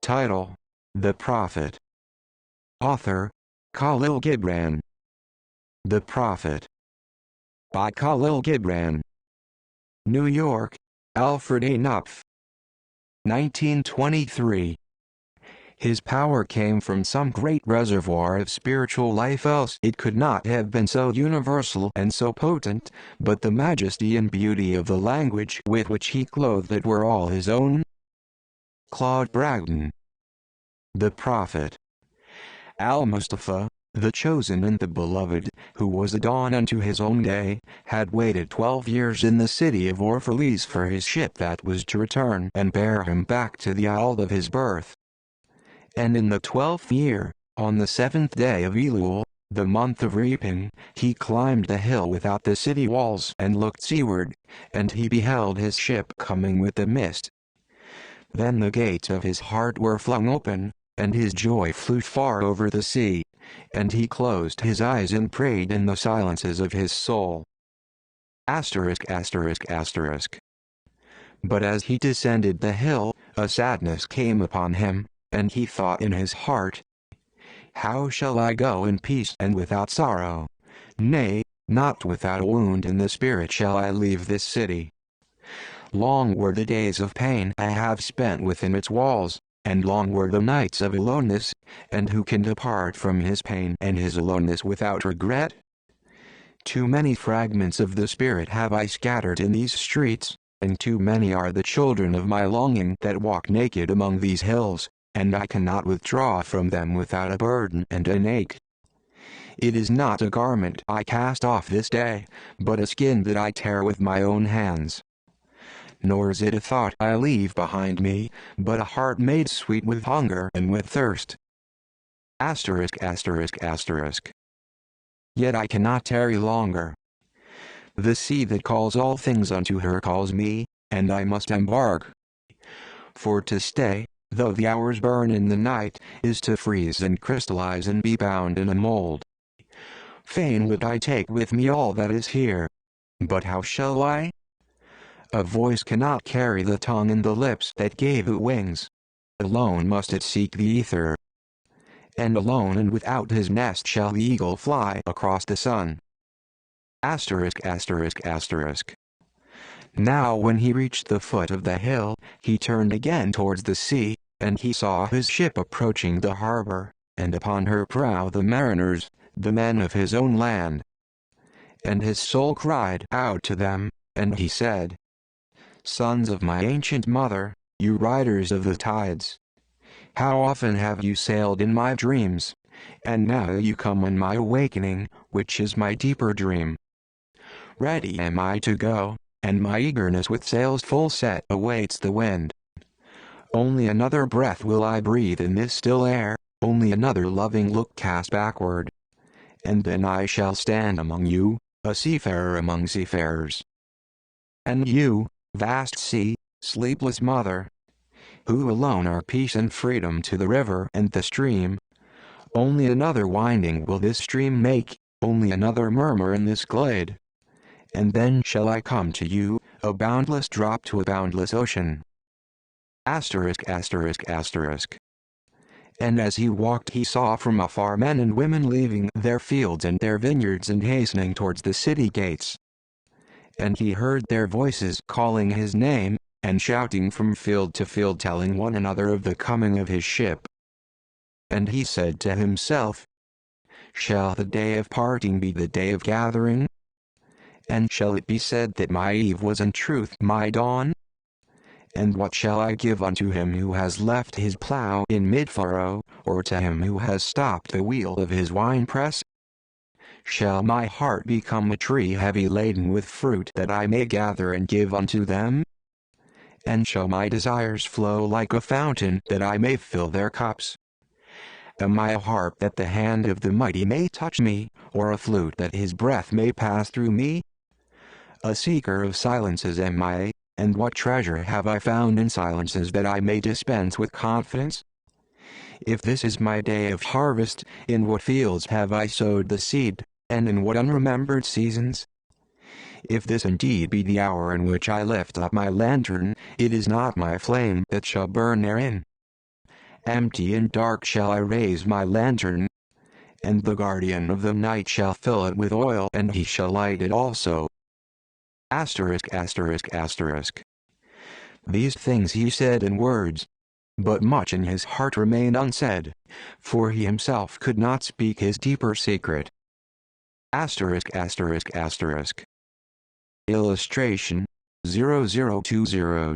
Title: The Prophet. Author: Kahlil Gibran. The Prophet, by Kahlil Gibran. New York: Alfred A. Knopf. 1923. His power came from some great reservoir of spiritual life, else it could not have been so universal and so potent, but the majesty and beauty of the language with which he clothed it were all his own. Claude Bragdon. The Prophet. Al-Mustafa, the chosen and the beloved, who was a dawn unto his own day, had waited 12 years in the city of Orphalese for his ship that was to return and bear him back to the isle of his birth. And in the 12th year, on the 7th day of Elul, the month of reaping, he climbed the hill without the city walls and looked seaward, and he beheld his ship coming with the mist. Then the gates of his heart were flung open, and his joy flew far over the sea, and he closed his eyes and prayed in the silences of his soul. Asterisk, asterisk, asterisk. But as he descended the hill, a sadness came upon him, and he thought in his heart, "How shall I go in peace and without sorrow? Nay, not without a wound in the spirit shall I leave this city. Long were the days of pain I have spent within its walls, and long were the nights of aloneness, and who can depart from his pain and his aloneness without regret? Too many fragments of the spirit have I scattered in these streets, and too many are the children of my longing that walk naked among these hills, and I cannot withdraw from them without a burden and an ache. It is not a garment I cast off this day, but a skin that I tear with my own hands. Nor is it a thought I leave behind me, but a heart made sweet with hunger and with thirst." Asterisk, asterisk, asterisk. Yet I cannot tarry longer. The sea that calls all things unto her calls me, and I must embark. For to stay, though the hours burn in the night, is to freeze and crystallize and be bound in a mold. Fain would I take with me all that is here. But how shall I? A voice cannot carry the tongue and the lips that gave it wings. Alone must it seek the ether. And alone and without his nest shall the eagle fly across the sun. Asterisk, asterisk, asterisk. Now when he reached the foot of the hill, he turned again towards the sea, and he saw his ship approaching the harbor, and upon her prow the mariners, the men of his own land. And his soul cried out to them, and he said, "Sons of my ancient mother, you riders of the tides, how often have you sailed in my dreams, and now you come in my awakening, which is my deeper dream. Ready am I to go, and my eagerness with sails full set awaits the wind. Only another breath will I breathe in this still air, only another loving look cast backward. And then I shall stand among you, a seafarer among seafarers. And you, vast sea, sleepless mother, who alone are peace and freedom to the river and the stream, only another winding will this stream make, only another murmur in this glade. And then shall I come to you, a boundless drop to a boundless ocean." Asterisk, asterisk, asterisk. And as he walked he saw from afar men and women leaving their fields and their vineyards and hastening towards the city gates. And he heard their voices calling his name, and shouting from field to field telling one another of the coming of his ship. And he said to himself, "Shall the day of parting be the day of gathering? And shall it be said that my eve was in truth my dawn? And what shall I give unto him who has left his plough in mid-furrow, or to him who has stopped the wheel of his winepress? Shall my heart become a tree heavy laden with fruit that I may gather and give unto them? And shall my desires flow like a fountain that I may fill their cups? Am I a harp that the hand of the mighty may touch me, or a flute that his breath may pass through me? A seeker of silences am I, and what treasure have I found in silences that I may dispense with confidence? If this is my day of harvest, in what fields have I sowed the seed, and in what unremembered seasons? If this indeed be the hour in which I lift up my lantern, it is not my flame that shall burn therein. Empty and dark shall I raise my lantern, and the guardian of the night shall fill it with oil, and he shall light it also. Asterisk, asterisk, asterisk. These things he said in words, but much in his heart remained unsaid, for he himself could not speak his deeper secret. Asterisk, asterisk, asterisk. Illustration 0020.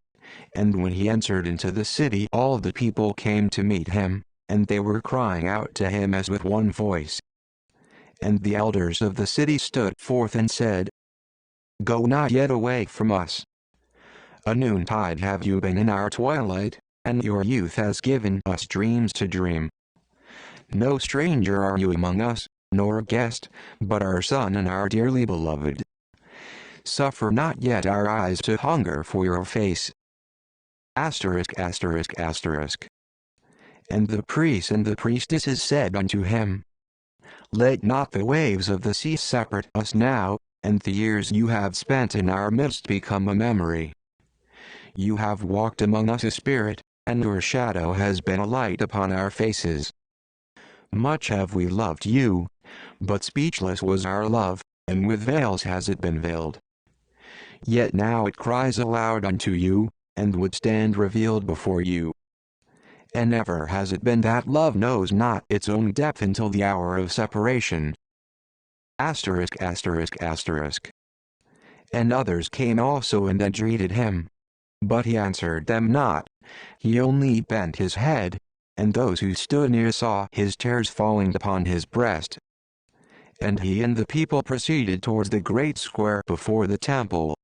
And when he entered into the city, all the people came to meet him, and they were crying out to him as with one voice. And the elders of the city stood forth and said, Go not yet away from us. A noontide have you been in our twilight, and your youth has given us dreams to dream. No stranger are you among us, nor a guest, but our son and our dearly beloved. Suffer not yet our eyes to hunger for your face. Asterisk, asterisk, asterisk. And the priests and the priestesses said unto him, Let not the waves of the sea separate us now, and the years you have spent in our midst become a memory. You have walked among us a spirit, and your shadow has been a light upon our faces. Much have we loved you, but speechless was our love, and with veils has it been veiled. Yet now it cries aloud unto you, and would stand revealed before you. And ever has it been that love knows not its own depth until the hour of separation. Asterisk, asterisk, asterisk. And others came also and entreated him. But he answered them not, he only bent his head, and those who stood near saw his tears falling upon his breast. And he and the people proceeded towards the great square before the temple.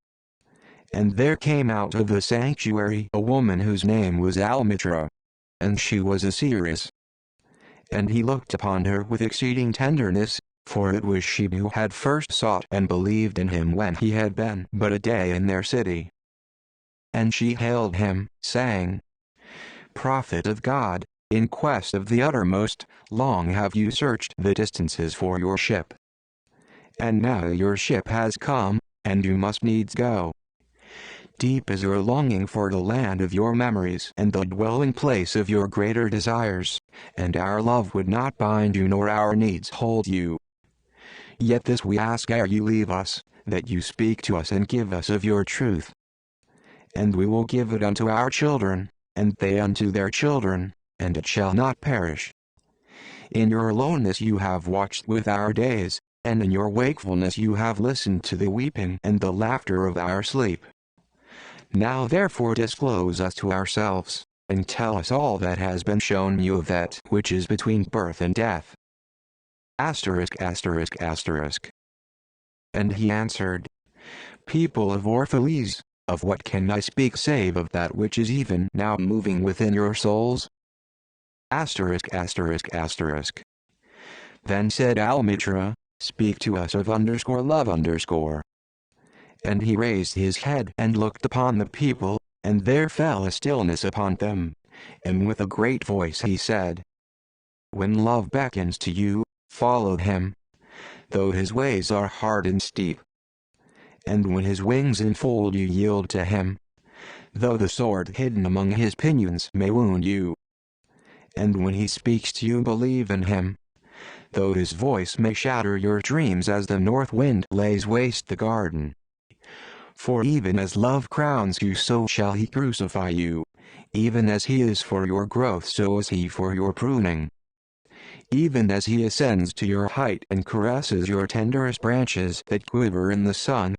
And there came out of the sanctuary a woman whose name was Almitra, and she was a seeress. And he looked upon her with exceeding tenderness, for it was she who had first sought and believed in him when he had been but a day in their city. And she hailed him, saying, Prophet of God, in quest of the uttermost, long have you searched the distances for your ship. And now your ship has come, and you must needs go. Deep is your longing for the land of your memories and the dwelling place of your greater desires, and our love would not bind you nor our needs hold you. Yet this we ask ere you leave us, that you speak to us and give us of your truth. And we will give it unto our children, and they unto their children, and it shall not perish. In your aloneness you have watched with our days, and in your wakefulness you have listened to the weeping and the laughter of our sleep. Now therefore disclose us to ourselves, and tell us all that has been shown you of that which is between birth and death. Asterisk, asterisk, asterisk. And he answered, People of Orphalese, of what can I speak save of that which is even now moving within your souls? Asterisk, asterisk, asterisk. Then said Almitra, Speak to us of _love_. And he raised his head and looked upon the people, and there fell a stillness upon them, and with a great voice he said, When love beckons to you, follow him, though his ways are hard and steep. And when his wings enfold you, yield to him, though the sword hidden among his pinions may wound you. And when he speaks to you, believe in him, though his voice may shatter your dreams as the north wind lays waste the garden. For even as love crowns you, so shall he crucify you. Even as he is for your growth, so is he for your pruning. Even as he ascends to your height and caresses your tenderest branches that quiver in the sun,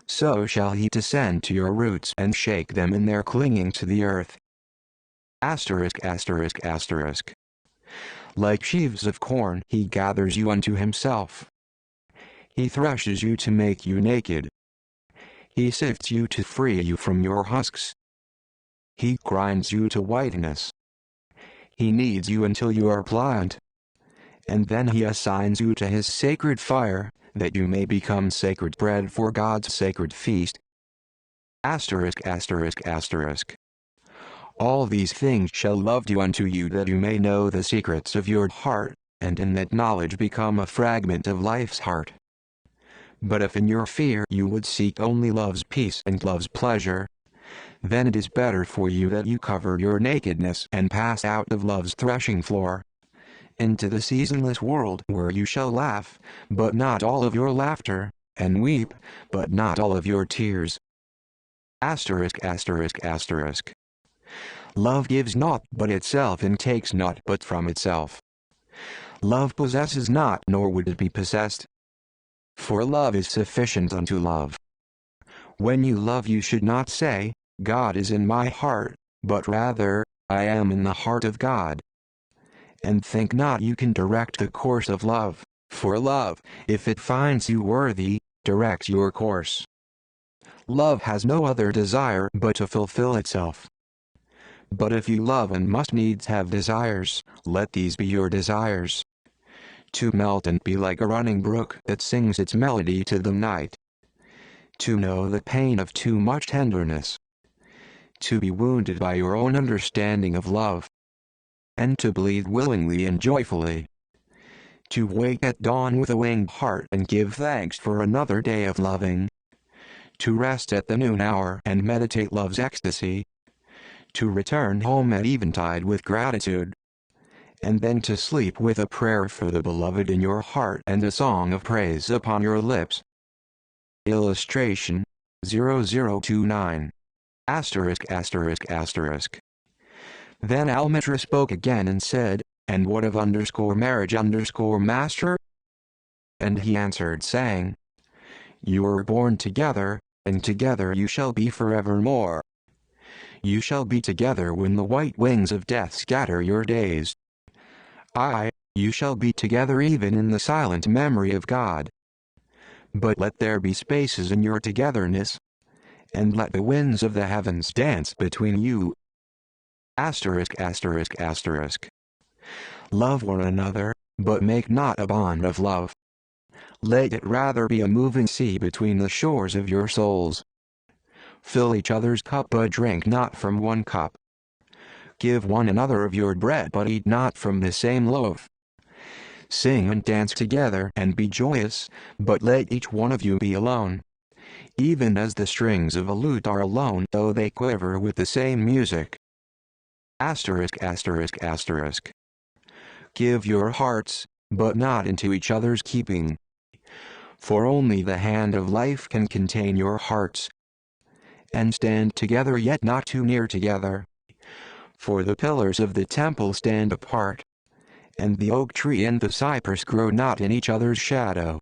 so shall he descend to your roots and shake them in their clinging to the earth. Asterisk, asterisk, asterisk. Like sheaves of corn he gathers you unto himself. He threshes you to make you naked. He sifts you to free you from your husks. He grinds you to whiteness. He kneads you until you are pliant. And then he assigns you to his sacred fire, that you may become sacred bread for God's sacred feast. Asterisk, asterisk, asterisk. All these things shall love do unto you, that you may know the secrets of your heart, and in that knowledge become a fragment of life's heart. But if in your fear you would seek only love's peace and love's pleasure, then it is better for you that you cover your nakedness and pass out of love's threshing floor into the seasonless world where you shall laugh, but not all of your laughter, and weep, but not all of your tears. Asterisk asterisk asterisk. Love gives naught but itself and takes naught but from itself. Love possesses not nor would it be possessed. For love is sufficient unto love. When you love you should not say, God is in my heart, but rather, I am in the heart of God. And think not you can direct the course of love, for love, if it finds you worthy, directs your course. Love has no other desire but to fulfill itself. But if you love and must needs have desires, let these be your desires. To melt and be like a running brook that sings its melody to the night. To know the pain of too much tenderness. To be wounded by your own understanding of love. And to bleed willingly and joyfully. To wake at dawn with a winged heart and give thanks for another day of loving. To rest at the noon hour and meditate love's ecstasy. To return home at eventide with gratitude. And then to sleep with a prayer for the beloved in your heart and a song of praise upon your lips. Illustration 0029. Asterisk asterisk asterisk. Then Almitra spoke again and said, and what of marriage master? And he answered saying, you were born together, and together you shall be forevermore. You shall be together when the white wings of death scatter your days. Aye, you shall be together even in the silent memory of God. But let there be spaces in your togetherness, and let the winds of the heavens dance between you. Asterisk asterisk asterisk. Love one another, but make not a bond of love. Let it rather be a moving sea between the shores of your souls. Fill each other's cup but drink not from one cup. Give one another of your bread but eat not from the same loaf. Sing and dance together and be joyous, but let each one of you be alone. Even as the strings of a lute are alone though they quiver with the same music. Asterisk asterisk asterisk. Give your hearts, but not into each other's keeping. For only the hand of life can contain your hearts. And stand together yet not too near together. For the pillars of the temple stand apart, and the oak tree and the cypress grow not in each other's shadow.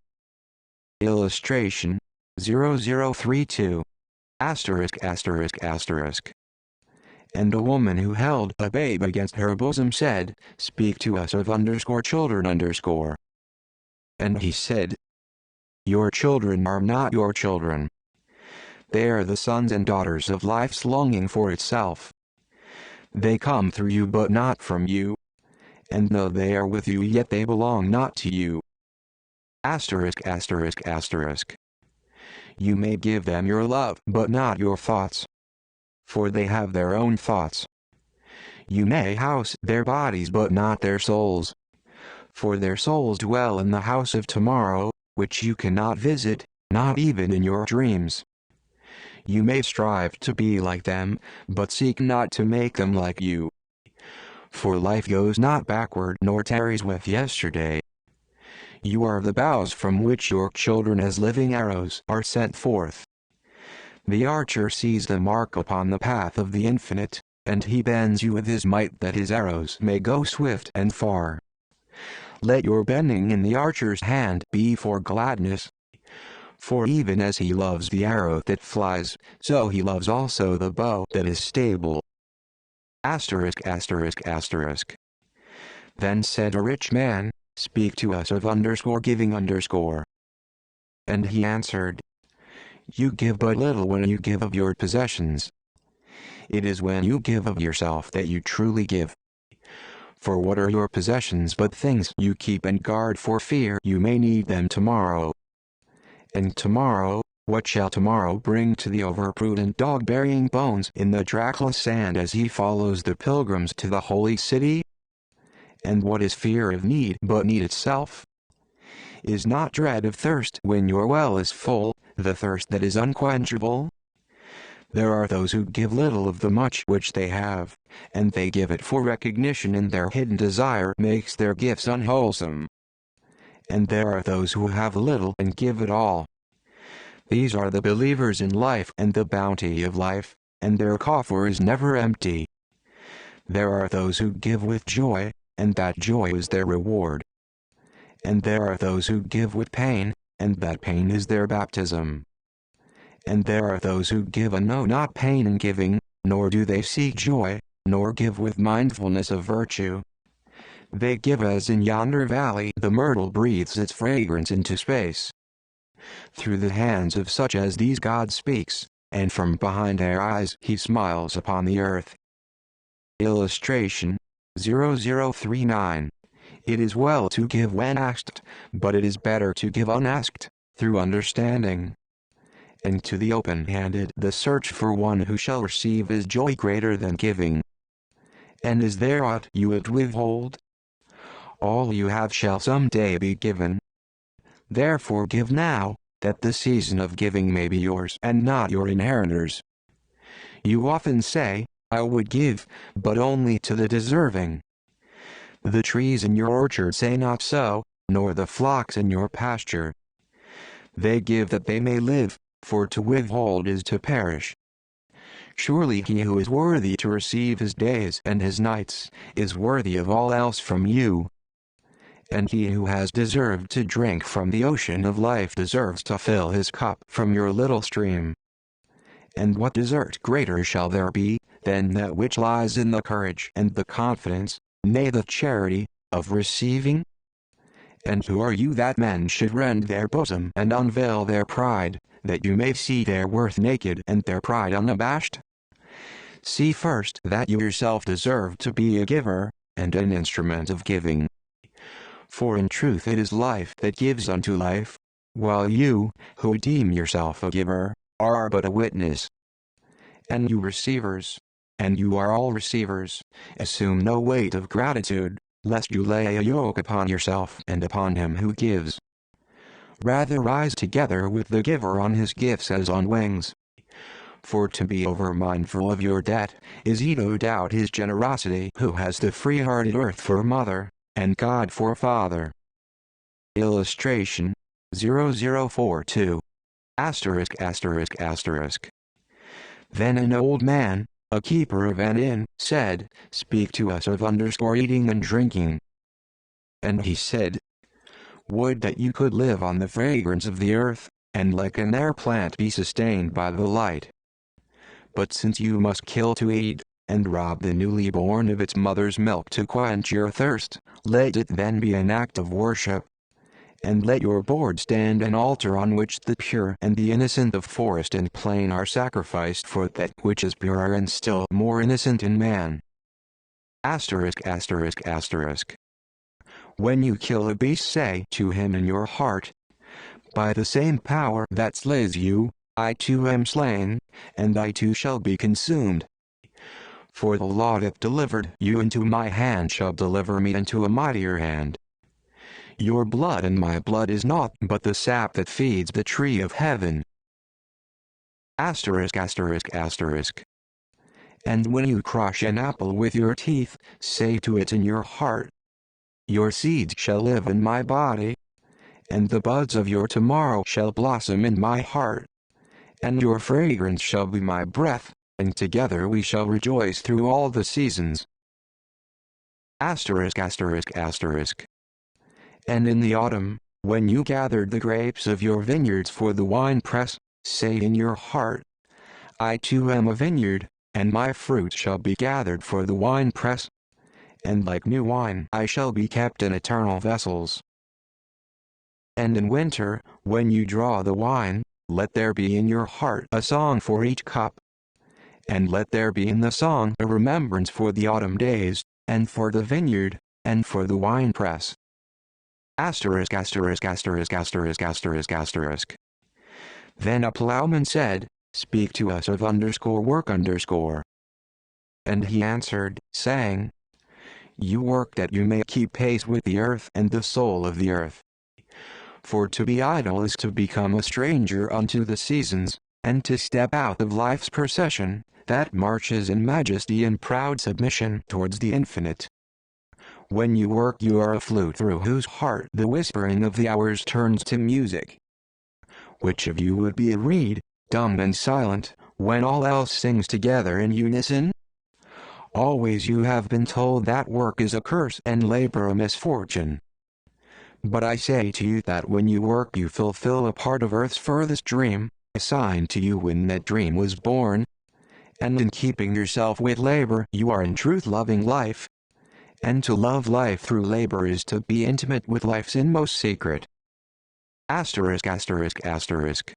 Illustration 0032. Asterisk asterisk asterisk. And a woman who held a babe against her bosom said, speak to us of children. And he said, your children are not your children. They are the sons and daughters of life's longing for itself. They come through you but not from you. And though they are with you yet they belong not to you. Asterisk asterisk asterisk. You may give them your love but not your thoughts. For they have their own thoughts. You may house their bodies but not their souls. For their souls dwell in the house of tomorrow, which you cannot visit, not even in your dreams. You may strive to be like them, but seek not to make them like you. For life goes not backward nor tarries with yesterday. You are the bows from which your children as living arrows are sent forth. The archer sees the mark upon the path of the infinite, and he bends you with his might that his arrows may go swift and far. Let your bending in the archer's hand be for gladness. For even as he loves the arrow that flies, so he loves also the bow that is stable. Asterisk asterisk asterisk. Then said a rich man, speak to us of giving. And he answered, you give but little when you give of your possessions. It is when you give of yourself that you truly give. For what are your possessions but things you keep and guard for fear you may need them tomorrow? And tomorrow, what shall tomorrow bring to the overprudent dog burying bones in the trackless sand as he follows the pilgrims to the holy city? And what is fear of need but need itself? Is not dread of thirst when your well is full, the thirst that is unquenchable? There are those who give little of the much which they have, and they give it for recognition, and their hidden desire makes their gifts unwholesome. And there are those who have little and give it all. These are the believers in life and the bounty of life, and their coffer is never empty. There are those who give with joy, and that joy is their reward. And there are those who give with pain, and that pain is their baptism. And there are those who give and know not pain in giving, nor do they seek joy, nor give with mindfulness of virtue. They give as in yonder valley the myrtle breathes its fragrance into space. Through the hands of such as these God speaks, and from behind their eyes he smiles upon the earth. Illustration 0039. It is well to give when asked, but it is better to give unasked, through understanding. And to the open-handed the search for one who shall receive is joy greater than giving. And is there aught you would withhold? All you have shall some day be given. Therefore give now, that the season of giving may be yours and not your inheritors. You often say, I would give, but only to the deserving. The trees in your orchard say not so, nor the flocks in your pasture. They give that they may live, for to withhold is to perish. Surely he who is worthy to receive his days and his nights, is worthy of all else from you. And he who has deserved to drink from the ocean of life deserves to fill his cup from your little stream. And what desert greater shall there be, than that which lies in the courage and the confidence, nay the charity, of receiving? And who are you that men should rend their bosom and unveil their pride, that you may see their worth naked and their pride unabashed? See first that you yourself deserve to be a giver, and an instrument of giving. For in truth it is life that gives unto life, while you, who deem yourself a giver, are but a witness. And you receivers, and you are all receivers, assume no weight of gratitude, lest you lay a yoke upon yourself and upon him who gives. Rather rise together with the giver on his gifts as on wings. For to be over-mindful of your debt, is he no doubt his generosity who has the free-hearted earth for mother, and God for father. Illustration 0042. Then an old man, a keeper of an inn, said, Speak to us of eating and drinking. And he said, Would that you could live on the fragrance of the earth, and like an air plant be sustained by the light. But since you must kill to eat, and rob the newly born of its mother's milk to quench your thirst, let it then be an act of worship. And let your board stand an altar on which the pure and the innocent of forest and plain are sacrificed for that which is purer and still more innocent in man. When you kill a beast, say to him in your heart, By the same power that slays you, I too am slain, and I too shall be consumed. For the law that delivered you into my hand shall deliver me into a mightier hand. Your blood and my blood is naught but the sap that feeds the tree of heaven. And when you crush an apple with your teeth, say to it in your heart, Your seeds shall live in my body, and the buds of your tomorrow shall blossom in my heart, and your fragrance shall be my breath, and together we shall rejoice through all the seasons. And in the autumn, when you gathered the grapes of your vineyards for the winepress, say in your heart, I too am a vineyard, and my fruit shall be gathered for the winepress, and like new wine I shall be kept in eternal vessels. And in winter, when you draw the wine, let there be in your heart a song for each cup. And let there be in the song a remembrance for the autumn days, and for the vineyard, and for the winepress. Then a plowman said, Speak to us of work. And he answered, saying, You work that you may keep pace with the earth and the soul of the earth. For to be idle is to become a stranger unto the seasons, and to step out of life's procession, that marches in majesty and proud submission towards the infinite. When you work, you are a flute through whose heart the whispering of the hours turns to music. Which of you would be a reed, dumb and silent, when all else sings together in unison? Always you have been told that work is a curse and labor a misfortune. But I say to you that when you work you fulfill a part of earth's furthest dream, assigned to you when that dream was born. And in keeping yourself with labor you are in truth loving life. And to love life through labor is to be intimate with life's inmost secret. Asterisk asterisk asterisk.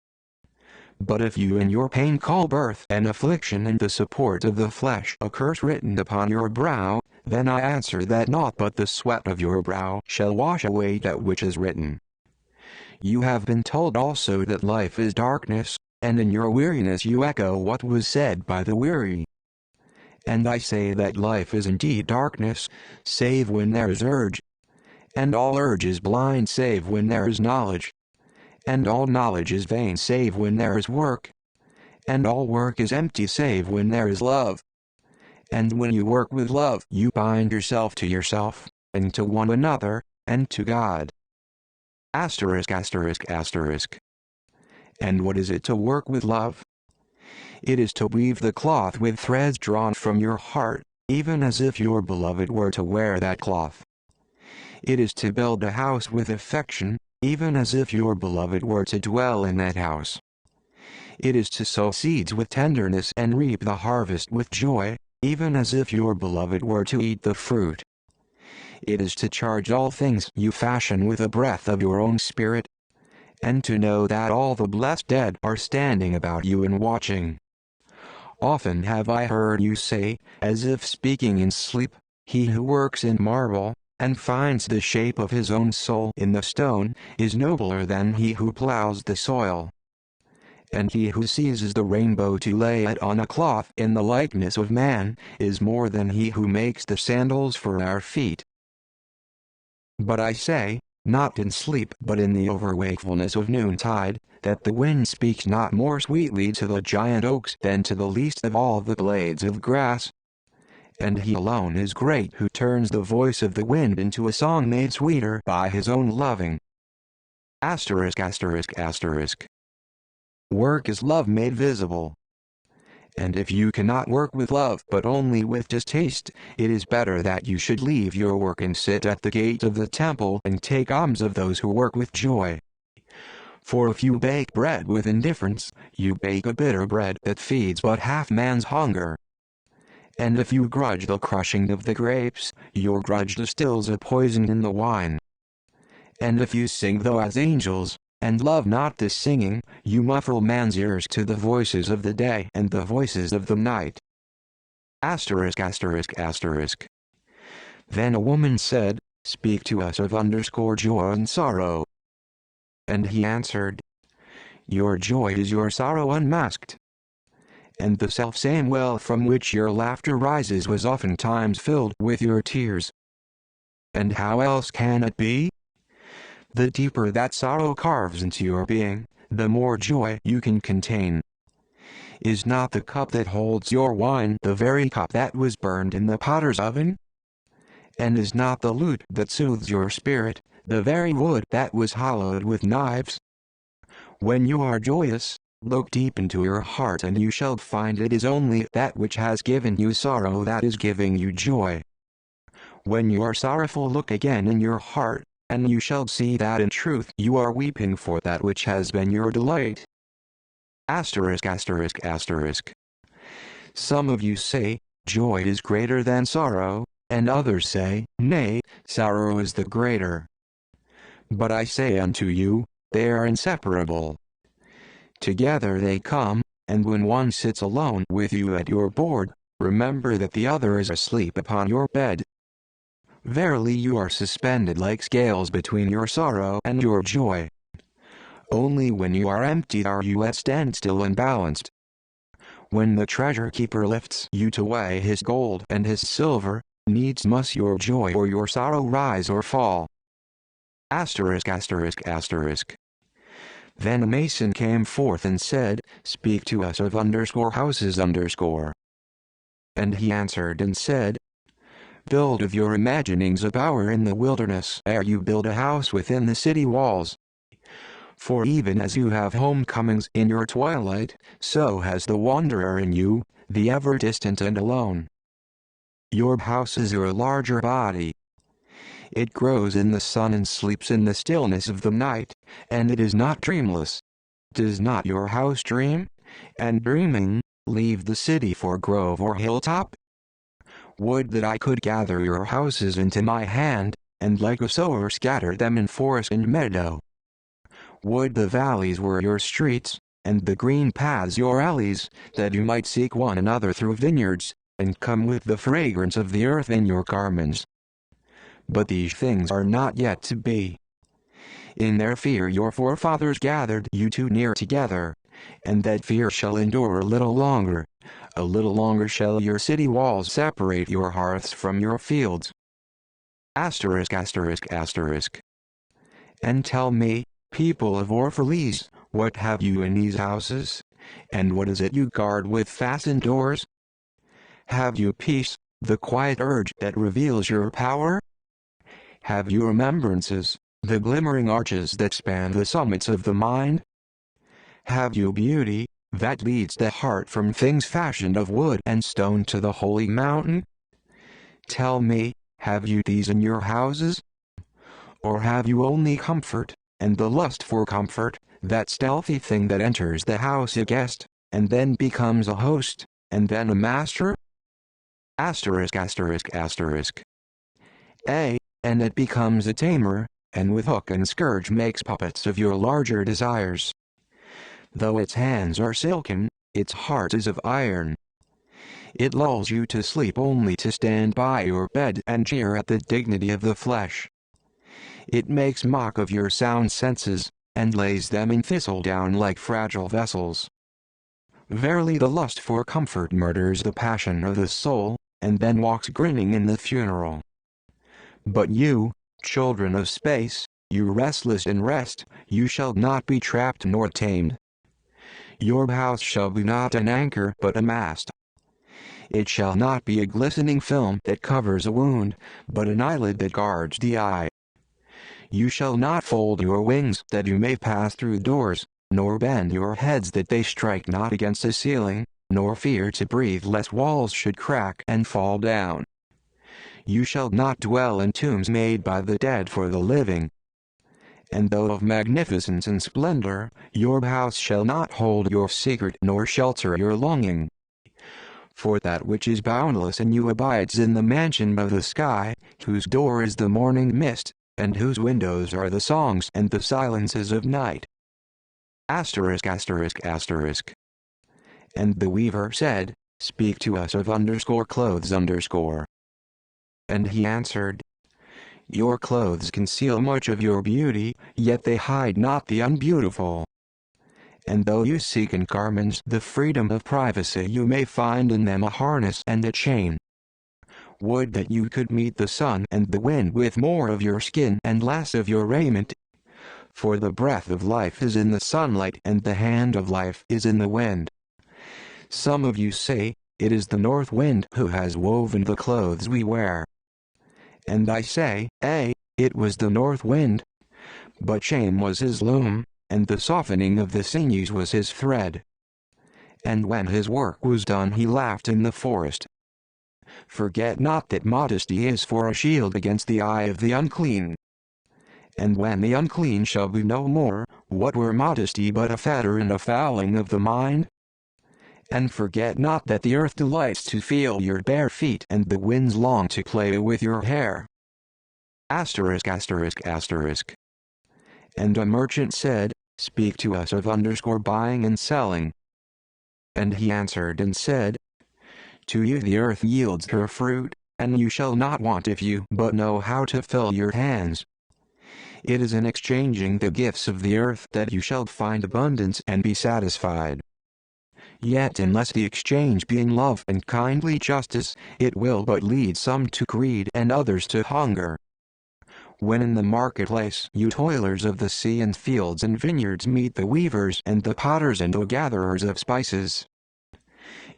But if you in your pain call birth and affliction and the support of the flesh a curse written upon your brow, then I answer that naught but the sweat of your brow shall wash away that which is written. You have been told also that life is darkness, and in your weariness you echo what was said by the weary. And I say that life is indeed darkness, save when there is urge. And all urge is blind save when there is knowledge. And all knowledge is vain save when there is work. And all work is empty save when there is love. And when you work with love, you bind yourself to yourself, and to one another, and to God. Asterisk asterisk asterisk. And what is it to work with love? It is to weave the cloth with threads drawn from your heart, even as if your beloved were to wear that cloth. It is to build a house with affection, even as if your beloved were to dwell in that house. It is to sow seeds with tenderness and reap the harvest with joy, even as if your beloved were to eat the fruit. It is to charge all things you fashion with a breath of your own spirit, and to know that all the blessed dead are standing about you and watching. Often have I heard you say, as if speaking in sleep, he who works in marble, and finds the shape of his own soul in the stone, is nobler than he who plows the soil. And he who seizes the rainbow to lay it on a cloth in the likeness of man, is more than he who makes the sandals for our feet. But I say, not in sleep but in the overwakefulness of noontide, that the wind speaks not more sweetly to the giant oaks than to the least of all the blades of grass. And he alone is great who turns the voice of the wind into a song made sweeter by his own loving. Asterisk asterisk asterisk. Work is love made visible. And if you cannot work with love but only with distaste, it is better that you should leave your work and sit at the gate of the temple and take alms of those who work with joy. For if you bake bread with indifference, you bake a bitter bread that feeds but half man's hunger. And if you grudge the crushing of the grapes, your grudge distills a poison in the wine. And if you sing though as angels, and love not the singing, you muffle man's ears to the voices of the day and the voices of the night. Asterisk asterisk asterisk. Then a woman said, speak to us of joy and sorrow. And he answered, your joy is your sorrow unmasked. And the selfsame well from which your laughter rises was oftentimes filled with your tears. And how else can it be? The deeper that sorrow carves into your being, the more joy you can contain. Is not the cup that holds your wine the very cup that was burned in the potter's oven? And is not the lute that soothes your spirit the very wood that was hollowed with knives? When you are joyous, look deep into your heart and you shall find it is only that which has given you sorrow that is giving you joy. When you are sorrowful, look again in your heart, and you shall see that in truth you are weeping for that which has been your delight. Asterisk asterisk asterisk. Some of you say, joy is greater than sorrow, and others say, nay, sorrow is the greater. But I say unto you, they are inseparable. Together they come, and when one sits alone with you at your board, remember that the other is asleep upon your bed. Verily you are suspended like scales between your sorrow and your joy. Only when you are emptied are you at standstill and balanced. When the treasure keeper lifts you to weigh his gold and his silver, needs must your joy or your sorrow rise or fall. Asterisk asterisk asterisk. Then a mason came forth and said, "Speak to us of houses underscore." And he answered and said, "Build of your imaginings a bower in the wilderness ere you build a house within the city walls. For even as you have homecomings in your twilight, so has the wanderer in you, the ever distant and alone. Your house is your larger body. It grows in the sun and sleeps in the stillness of the night, and it is not dreamless. Does not your house dream, and dreaming, leave the city for grove or hilltop? Would that I could gather your houses into my hand, and like a sower scatter them in forest and meadow. Would the valleys were your streets, and the green paths your alleys, that you might seek one another through vineyards, and come with the fragrance of the earth in your garments. But these things are not yet to be. In their fear your forefathers gathered you too near together, and that fear shall endure a little longer. A little longer shall your city walls separate your hearths from your fields. Asterisk asterisk asterisk. And tell me, people of Orphalese, what have you in these houses, and what is it you guard with fastened doors? Have you peace, the quiet urge that reveals your power? Have you remembrances, the glimmering arches that span the summits of the mind? Have you beauty, that leads the heart from things fashioned of wood and stone to the holy mountain? Tell me, have you these in your houses? Or have you only comfort, and the lust for comfort, that stealthy thing that enters the house a guest, and then becomes a host, and then a master? Asterisk asterisk asterisk. And it becomes a tamer, and with hook and scourge makes puppets of your larger desires. Though its hands are silken, its heart is of iron. It lulls you to sleep only to stand by your bed and jeer at the dignity of the flesh. It makes mock of your sound senses, and lays them in thistledown like fragile vessels. Verily the lust for comfort murders the passion of the soul, and then walks grinning in the funeral. But you, children of space, you restless in rest, you shall not be trapped nor tamed. Your house shall be not an anchor but a mast. It shall not be a glistening film that covers a wound, but an eyelid that guards the eye. You shall not fold your wings that you may pass through doors, nor bend your heads that they strike not against a ceiling, nor fear to breathe lest walls should crack and fall down. You shall not dwell in tombs made by the dead for the living. And though of magnificence and splendor, your house shall not hold your secret nor shelter your longing. For that which is boundless in you abides in the mansion of the sky, whose door is the morning mist, and whose windows are the songs and the silences of night. Asterisk asterisk asterisk. And the weaver said, "Speak to us of clothes underscore." And he answered, "Your clothes conceal much of your beauty, yet they hide not the unbeautiful. And though you seek in garments the freedom of privacy, you may find in them a harness and a chain. Would that you could meet the sun and the wind with more of your skin and less of your raiment. For the breath of life is in the sunlight and the hand of life is in the wind. Some of you say, it is the north wind who has woven the clothes we wear. And I say, it was the north wind. But shame was his loom, and the softening of the sinews was his thread. And when his work was done he laughed in the forest. Forget not that modesty is for a shield against the eye of the unclean. And when the unclean shall be no more, what were modesty but a fetter and a fouling of the mind? And forget not that the earth delights to feel your bare feet and the winds long to play with your hair. Asterisk asterisk asterisk. And a merchant said, "Speak to us of buying and selling." And he answered and said, "To you the earth yields her fruit, and you shall not want if you but know how to fill your hands. It is in exchanging the gifts of the earth that you shall find abundance and be satisfied. Yet unless the exchange be in love and kindly justice, it will but lead some to greed and others to hunger. When in the marketplace you toilers of the sea and fields and vineyards meet the weavers and the potters and the gatherers of spices,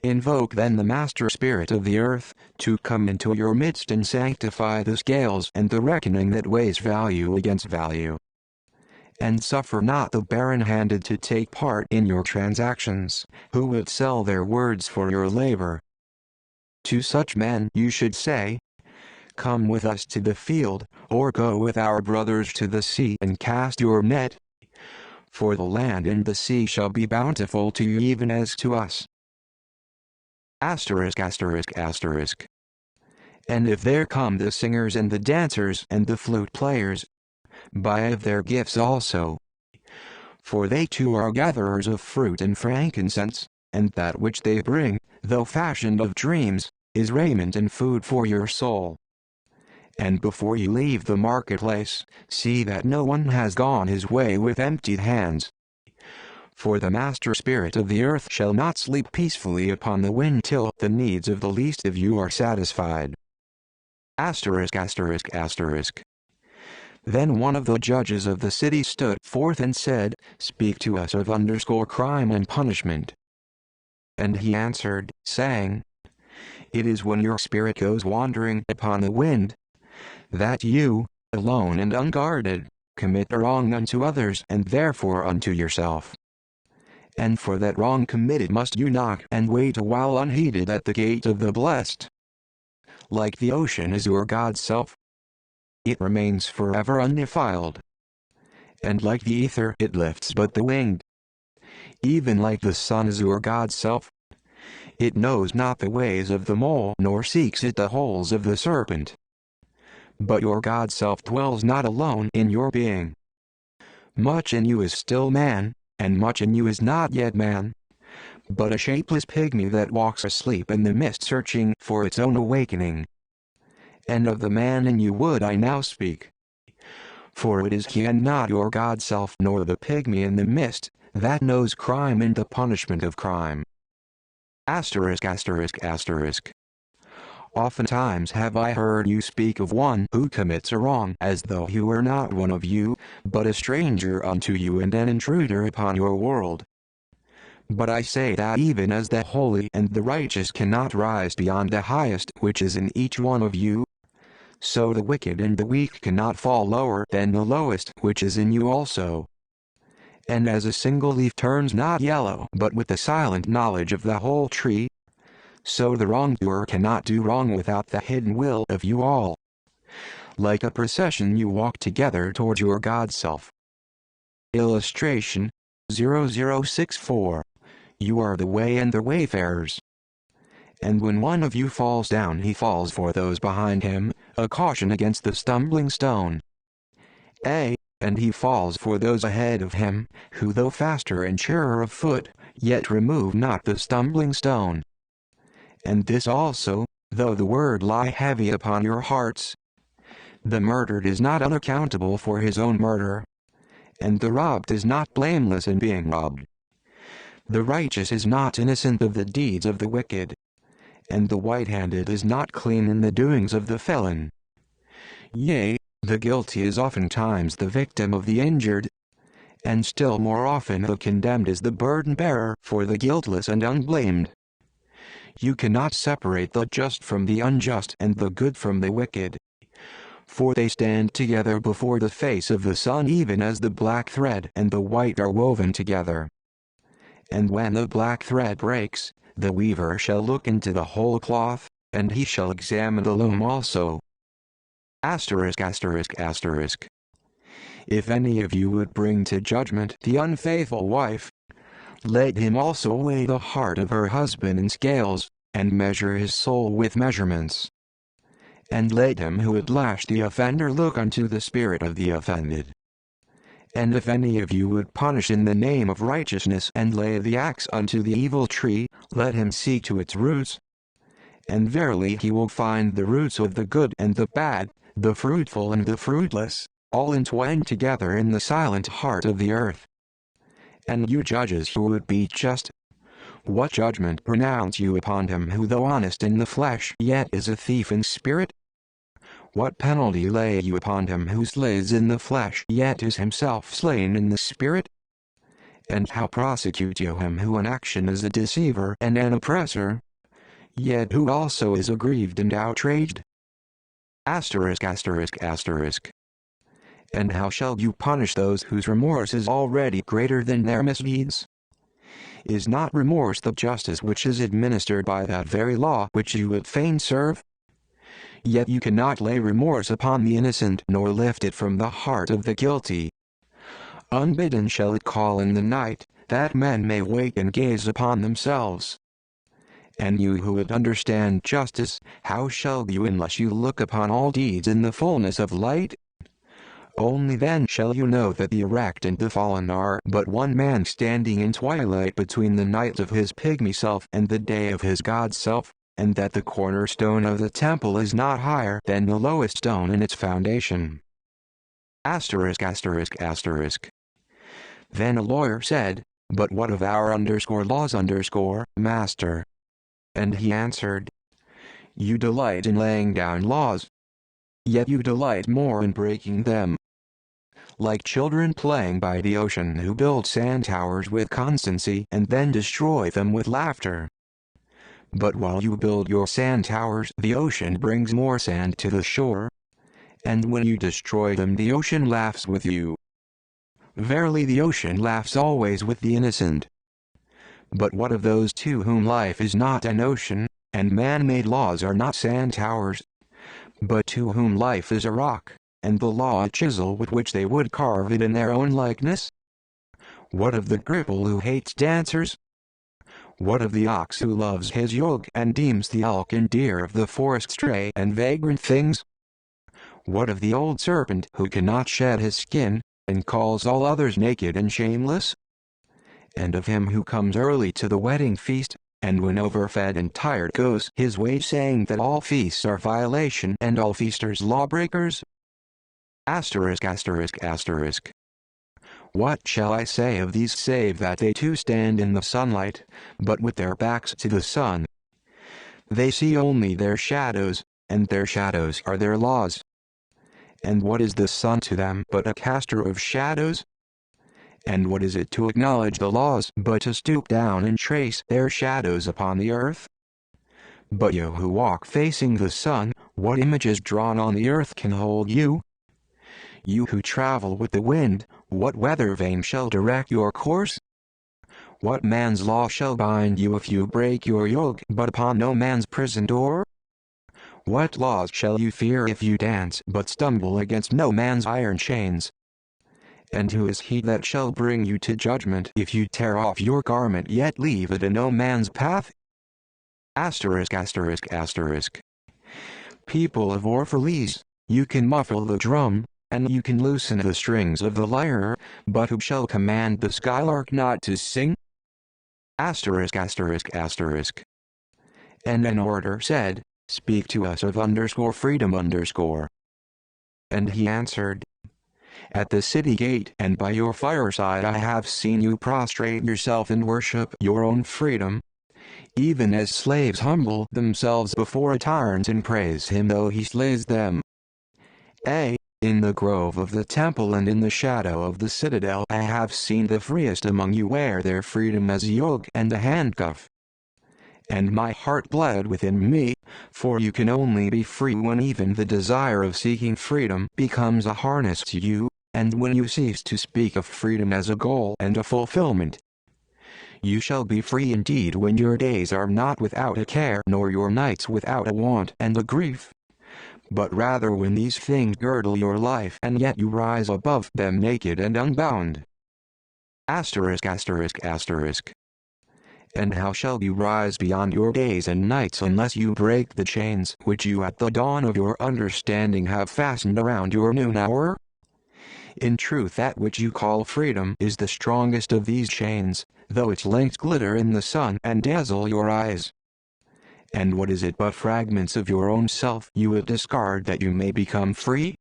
invoke then the master spirit of the earth, to come into your midst and sanctify the scales and the reckoning that weighs value against value. And suffer not the barren-handed to take part in your transactions, who would sell their words for your labor. To such men you should say, come with us to the field, or go with our brothers to the sea and cast your net. For the land and the sea shall be bountiful to you even as to us. Asterisk asterisk asterisk. And if there come the singers and the dancers and the flute players, buy of their gifts also. For they too are gatherers of fruit and frankincense, and that which they bring, though fashioned of dreams, is raiment and food for your soul. And before you leave the marketplace, see that no one has gone his way with empty hands. For the master spirit of the earth shall not sleep peacefully upon the wind till the needs of the least of you are satisfied. Asterisk asterisk asterisk. Then one of the judges of the city stood forth and said, speak to us of crime and punishment. And he answered, saying, it is when your spirit goes wandering upon the wind, that you, alone and unguarded, commit a wrong unto others and therefore unto yourself. And for that wrong committed must you knock and wait a while unheeded at the gate of the blessed. Like the ocean is your God's self, it remains forever undefiled. And like the ether it lifts but the winged. Even like the sun is your God's self, it knows not the ways of the mole nor seeks it the holes of the serpent. But your God's self dwells not alone in your being. Much in you is still man, and much in you is not yet man, but a shapeless pygmy that walks asleep in the mist searching for its own awakening. And of the man in you would I now speak. For it is he and not your God's self nor the pygmy in the mist, that knows crime and the punishment of crime. Asterisk asterisk asterisk. Oftentimes have I heard you speak of one who commits a wrong as though he were not one of you, but a stranger unto you and an intruder upon your world. But I say that even as the holy and the righteous cannot rise beyond the highest which is in each one of you, so the wicked and the weak cannot fall lower than the lowest which is in you also. And as a single leaf turns not yellow but with the silent knowledge of the whole tree, so the wrongdoer cannot do wrong without the hidden will of you all. Like a procession you walk together towards your God's self. Illustration 0064. You are the way and the wayfarers. And when one of you falls down he falls for those behind him, a caution against the stumbling stone. And he falls for those ahead of him, who though faster and surer of foot, yet remove not the stumbling stone. And this also, though the word lie heavy upon your hearts. The murdered is not unaccountable for his own murder, and the robbed is not blameless in being robbed. The righteous is not innocent of the deeds of the wicked, and the white-handed is not clean in the doings of the felon. Yea, the guilty is oftentimes the victim of the injured, and still more often the condemned is the burden-bearer for the guiltless and unblamed. You cannot separate the just from the unjust and the good from the wicked, for they stand together before the face of the sun even as the black thread and the white are woven together. And when the black thread breaks, the weaver shall look into the whole cloth, and he shall examine the loom also. Asterisk asterisk asterisk. If any of you would bring to judgment the unfaithful wife, let him also weigh the heart of her husband in scales, and measure his soul with measurements. And let him who would lash the offender look unto the spirit of the offended. And if any of you would punish in the name of righteousness and lay the axe unto the evil tree, let him seek to its roots. And verily he will find the roots of the good and the bad, the fruitful and the fruitless, all entwined together in the silent heart of the earth. And you judges who would be just, what judgment pronounce you upon him who though honest in the flesh yet is a thief in spirit? What penalty lay you upon him who slays in the flesh yet is himself slain in the spirit? And how prosecute you him who in action is a deceiver and an oppressor, yet who also is aggrieved and outraged? Asterisk asterisk asterisk. And how shall you punish those whose remorse is already greater than their misdeeds? Is not remorse the justice which is administered by that very law which you would fain serve? Yet you cannot lay remorse upon the innocent nor lift it from the heart of the guilty. Unbidden shall it call in the night, that men may wake and gaze upon themselves. And you who would understand justice, how shall you unless you look upon all deeds in the fullness of light? Only then shall you know that the erect and the fallen are but one man standing in twilight between the night of his pygmy self and the day of his God self, and that the cornerstone of the temple is not higher than the lowest stone in its foundation. Asterisk asterisk asterisk. Then a lawyer said, "But what of our laws master?" And he answered, "You delight in laying down laws, yet you delight more in breaking them. Like children playing by the ocean who build sand towers with constancy and then destroy them with laughter. But while you build your sand towers, the ocean brings more sand to the shore, and when you destroy them, the ocean laughs with you. Verily, the ocean laughs always with the innocent. But what of those to whom life is not an ocean, and man-made laws are not sand towers, but to whom life is a rock, and the law a chisel with which they would carve it in their own likeness? What of the cripple who hates dancers? What of the ox who loves his yoke and deems the elk and deer of the forest stray and vagrant things? What of the old serpent who cannot shed his skin, and calls all others naked and shameless? And of him who comes early to the wedding feast, and when overfed and tired goes his way saying that all feasts are violation and all feasters lawbreakers? Asterisk asterisk asterisk. What shall I say of these save that they too stand in the sunlight, but with their backs to the sun? They see only their shadows, and their shadows are their laws. And what is the sun to them but a caster of shadows? And what is it to acknowledge the laws but to stoop down and trace their shadows upon the earth? But you who walk facing the sun, what images drawn on the earth can hold you? You who travel with the wind, what weather vane shall direct your course? What man's law shall bind you if you break your yoke but upon no man's prison door? What laws shall you fear if you dance but stumble against no man's iron chains? And who is he that shall bring you to judgment if you tear off your garment yet leave it in no man's path? Asterisk asterisk asterisk. People of Orphalese, you can muffle the drum, and you can loosen the strings of the lyre, but who shall command the skylark not to sing? Asterisk asterisk asterisk. And an orator said, "Speak to us of freedom underscore." And he answered, "At the city gate and by your fireside I have seen you prostrate yourself and worship your own freedom, even as slaves humble themselves before a tyrant and praise him though he slays them. In the grove of the temple and in the shadow of the citadel I have seen the freest among you wear their freedom as a yoke and a handcuff. And my heart bled within me, for you can only be free when even the desire of seeking freedom becomes a harness to you, and when you cease to speak of freedom as a goal and a fulfillment. You shall be free indeed when your days are not without a care nor your nights without a want and a grief, but rather when these things girdle your life and yet you rise above them naked and unbound." Asterisk asterisk asterisk. And how shall you rise beyond your days and nights unless you break the chains which you at the dawn of your understanding have fastened around your noon hour? In truth, that which you call freedom is the strongest of these chains, though its links glitter in the sun and dazzle your eyes. And what is it but fragments of your own self you would discard that you may become free?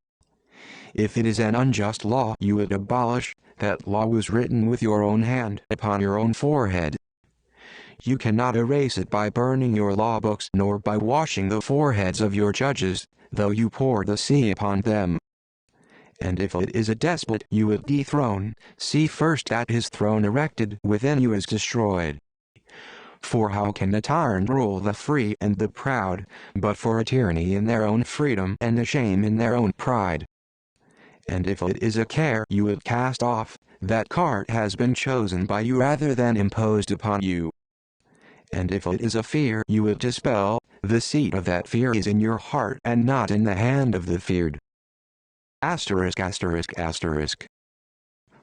If it is an unjust law you would abolish, that law was written with your own hand upon your own forehead. You cannot erase it by burning your law books nor by washing the foreheads of your judges, though you pour the sea upon them. And if it is a despot you would dethrone, see first that his throne erected within you is destroyed. For how can a tyrant rule the free and the proud, but for a tyranny in their own freedom and a shame in their own pride? And if it is a care you would cast off, that cart has been chosen by you rather than imposed upon you. And if it is a fear you would dispel, the seat of that fear is in your heart and not in the hand of the feared. Asterisk asterisk asterisk.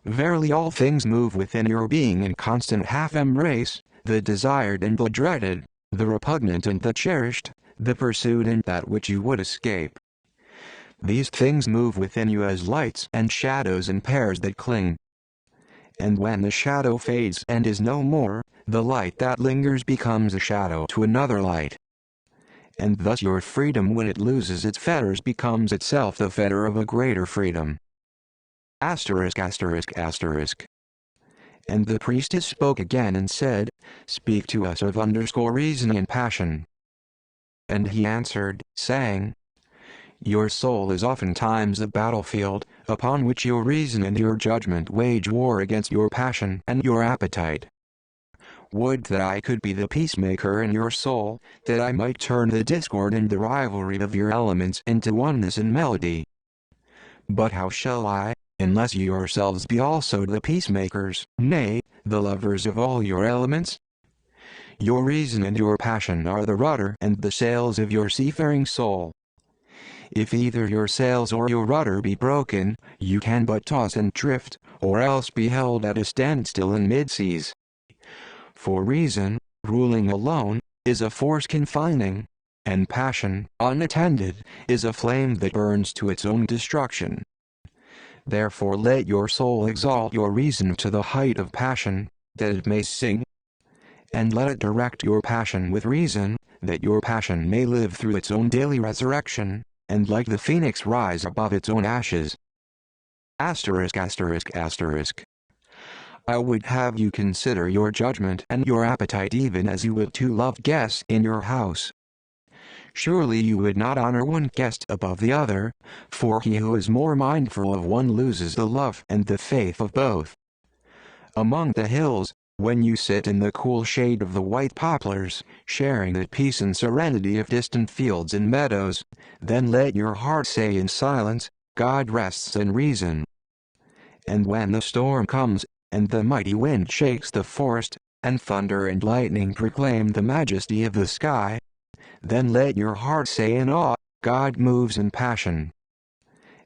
Verily all things move within your being in constant half-embrace, the desired and the dreaded, the repugnant and the cherished, the pursued and that which you would escape. These things move within you as lights and shadows in pairs that cling. And when the shadow fades and is no more, the light that lingers becomes a shadow to another light. And thus your freedom when it loses its fetters becomes itself the fetter of a greater freedom. Asterisk asterisk asterisk. And the priestess spoke again and said, Speak to us of reason and passion. And he answered, saying, Your soul is oftentimes a battlefield, upon which your reason and your judgment wage war against your passion and your appetite. Would that I could be the peacemaker in your soul, that I might turn the discord and the rivalry of your elements into oneness and melody. But how shall I, unless you yourselves be also the peacemakers, nay, the lovers of all your elements? Your reason and your passion are the rudder and the sails of your seafaring soul. If either your sails or your rudder be broken, you can but toss and drift, or else be held at a standstill in mid-seas. For reason, ruling alone, is a force confining, and passion, unattended, is a flame that burns to its own destruction. Therefore let your soul exalt your reason to the height of passion, that it may sing. And let it direct your passion with reason, that your passion may live through its own daily resurrection, and like the phoenix rise above its own ashes. Asterisk asterisk asterisk. I would have you consider your judgment and your appetite even as you would two loved guests in your house. Surely you would not honor one guest above the other, for he who is more mindful of one loses the love and the faith of both. Among the hills, when you sit in the cool shade of the white poplars, sharing the peace and serenity of distant fields and meadows, then let your heart say in silence, God rests in reason. And when the storm comes, and the mighty wind shakes the forest, and thunder and lightning proclaim the majesty of the sky, then let your heart say in awe, God moves in passion.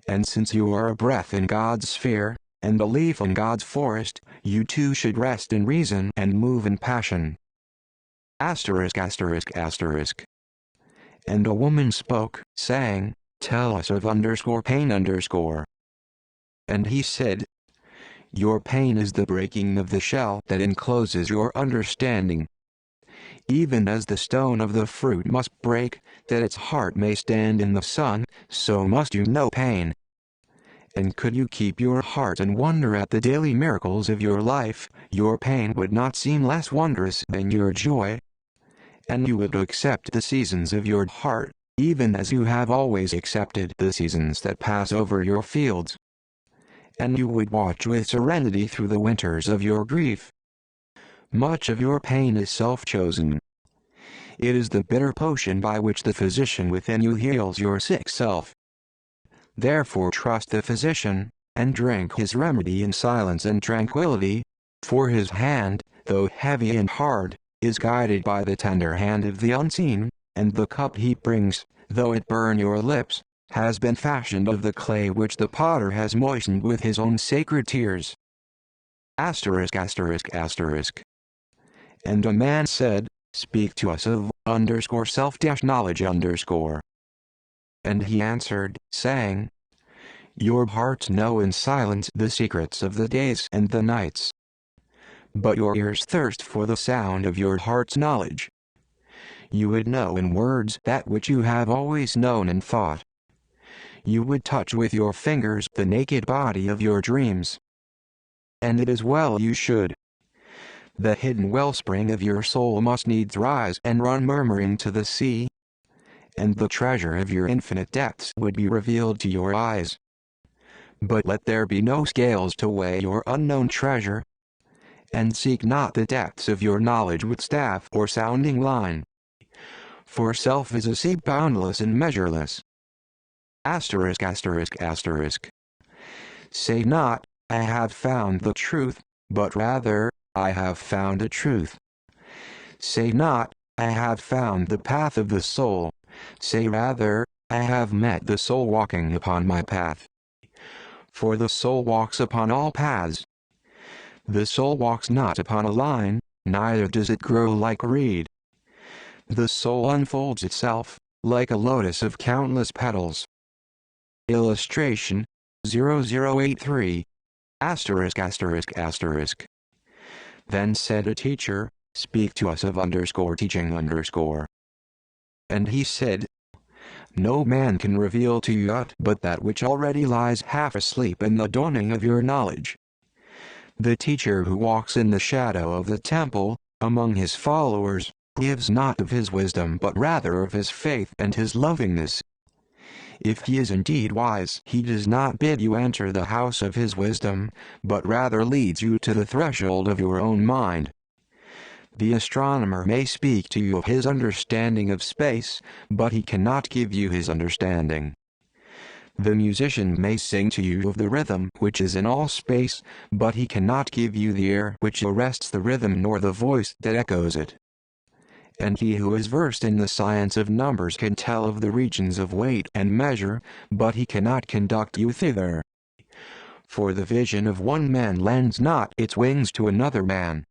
And since you are a breath in God's sphere, and a leaf in God's forest, you too should rest in reason and move in passion. Asterisk asterisk asterisk. And a woman spoke, saying, Tell us of pain . And he said, Your pain is the breaking of the shell that encloses your understanding. Even as the stone of the fruit must break, that its heart may stand in the sun, so must you know pain. And could you keep your heart and wonder at the daily miracles of your life, your pain would not seem less wondrous than your joy. And you would accept the seasons of your heart, even as you have always accepted the seasons that pass over your fields. And you would watch with serenity through the winters of your grief. Much of your pain is self-chosen. It is the bitter potion by which the physician within you heals your sick self. Therefore trust the physician, and drink his remedy in silence and tranquility, for his hand, though heavy and hard, is guided by the tender hand of the unseen, and the cup he brings, though it burn your lips, has been fashioned of the clay which the potter has moistened with his own sacred tears. Asterisk asterisk asterisk. And a man said, Speak to us of self-knowledge . And he answered, saying, Your hearts know in silence the secrets of the days and the nights. But your ears thirst for the sound of your heart's knowledge. You would know in words that which you have always known in thought. You would touch with your fingers the naked body of your dreams. And it is well you should. the hidden wellspring of your soul must needs rise and run murmuring to the sea, and the treasure of your infinite depths would be revealed to your eyes. But let there be no scales to weigh your unknown treasure, and seek not the depths of your knowledge with staff or sounding line. For self is a sea boundless and measureless. Asterisk asterisk asterisk. Say not, I have found the truth, but rather, I have found a truth. Say not, I have found the path of the soul. Say rather, I have met the soul walking upon my path. For the soul walks upon all paths. The soul walks not upon a line, neither does it grow like a reed. The soul unfolds itself, like a lotus of countless petals. Illustration 0083. Asterisk asterisk asterisk. Then said a teacher, speak to us of teaching. And he said, no man can reveal to you aught but that which already lies half asleep in the dawning of your knowledge. The teacher who walks in the shadow of the temple, among his followers, gives not of his wisdom but rather of his faith and his lovingness. If he is indeed wise, he does not bid you enter the house of his wisdom, but rather leads you to the threshold of your own mind. The astronomer may speak to you of his understanding of space, but he cannot give you his understanding. The musician may sing to you of the rhythm which is in all space, but he cannot give you the ear which arrests the rhythm nor the voice that echoes it. And he who is versed in the science of numbers can tell of the regions of weight and measure, but he cannot conduct you thither. For the vision of one man lends not its wings to another man.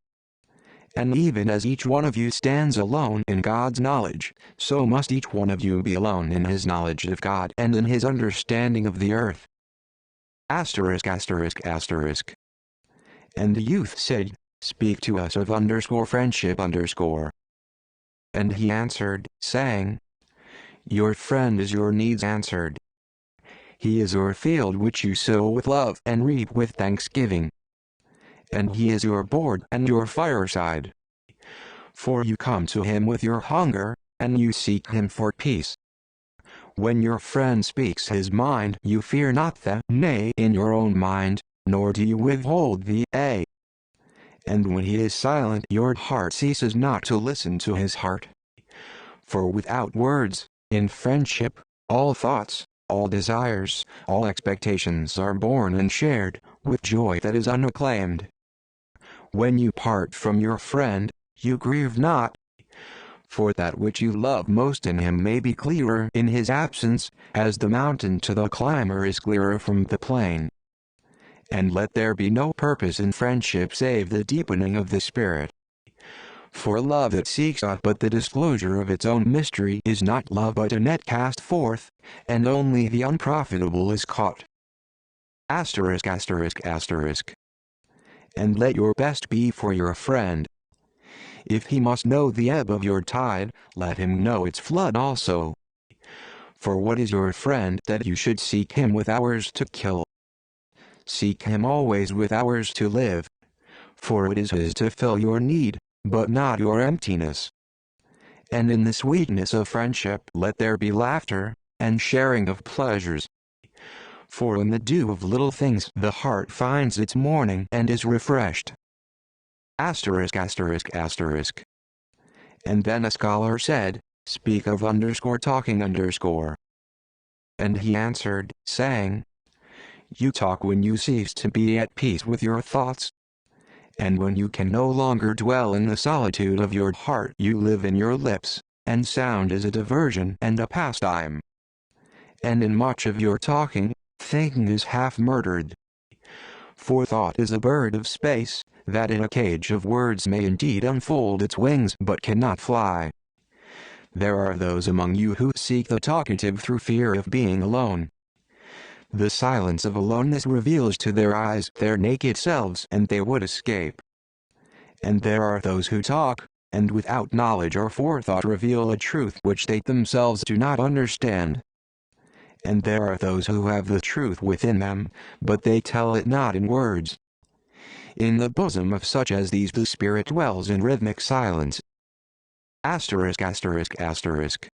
And even as each one of you stands alone in God's knowledge, so must each one of you be alone in his knowledge of God and in his understanding of the earth. Asterisk asterisk asterisk. And the youth said, speak to us of friendship . And he answered, saying, your friend is your needs answered. He is your field which you sow with love and reap with thanksgiving. And he is your board and your fireside. For you come to him with your hunger, and you seek him for peace. When your friend speaks his mind, you fear not the nay in your own mind, nor do you withhold the a. And when he is silent, your heart ceases not to listen to his heart. For without words, in friendship, all thoughts, all desires, all expectations are born and shared, with joy that is unacclaimed. When you part from your friend, you grieve not. For that which you love most in him may be clearer in his absence, as the mountain to the climber is clearer from the plain. And let there be no purpose in friendship save the deepening of the spirit. For love that seeks aught but the disclosure of its own mystery is not love but a net cast forth, and only the unprofitable is caught. Asterisk asterisk asterisk. And let your best be for your friend. If he must know the ebb of your tide, let him know its flood also. For what is your friend that you should seek him with hours to kill? Seek him always with hours to live. For it is his to fill your need, but not your emptiness. And in the sweetness of friendship let there be laughter, and sharing of pleasures. For in the dew of little things the heart finds its morning and is refreshed. Asterisk asterisk asterisk. And then a scholar said, speak of talking . And he answered, saying, you talk when you cease to be at peace with your thoughts. And when you can no longer dwell in the solitude of your heart, you live in your lips, and sound is a diversion and a pastime. And in much of your talking, thinking is half murdered. For thought is a bird of space, that in a cage of words may indeed unfold its wings but cannot fly. There are those among you who seek the talkative through fear of being alone. The silence of aloneness reveals to their eyes their naked selves and they would escape. And there are those who talk, and without knowledge or forethought reveal a truth which they themselves do not understand. And there are those who have the truth within them, but they tell it not in words. In the bosom of such as these the spirit dwells in rhythmic silence. Asterisk asterisk asterisk.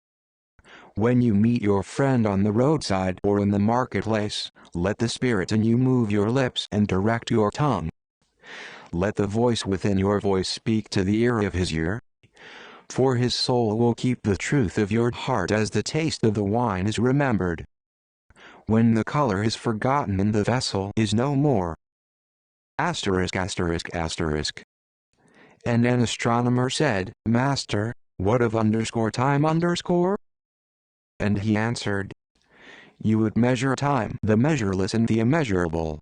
When you meet your friend on the roadside or in the marketplace, let the spirit in you move your lips and direct your tongue. Let the voice within your voice speak to the ear of his ear. For his soul will keep the truth of your heart as the taste of the wine is remembered. When the color is forgotten and the vessel is no more. Asterisk asterisk asterisk. And an astronomer said, Master, what of time underscore? And he answered, you would measure time, the measureless and the immeasurable.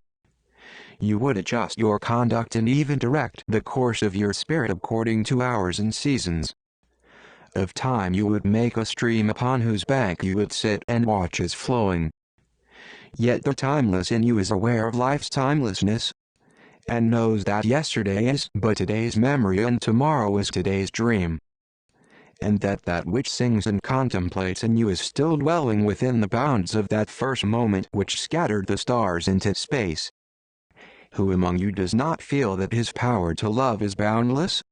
You would adjust your conduct and even direct the course of your spirit according to hours and seasons. Of time you would make a stream upon whose bank you would sit and watch its flowing. Yet the timeless in you is aware of life's timelessness, and knows that yesterday is but today's memory and tomorrow is today's dream. And that which sings and contemplates in you is still dwelling within the bounds of that first moment which scattered the stars into space. Who among you does not feel that his power to love is boundless?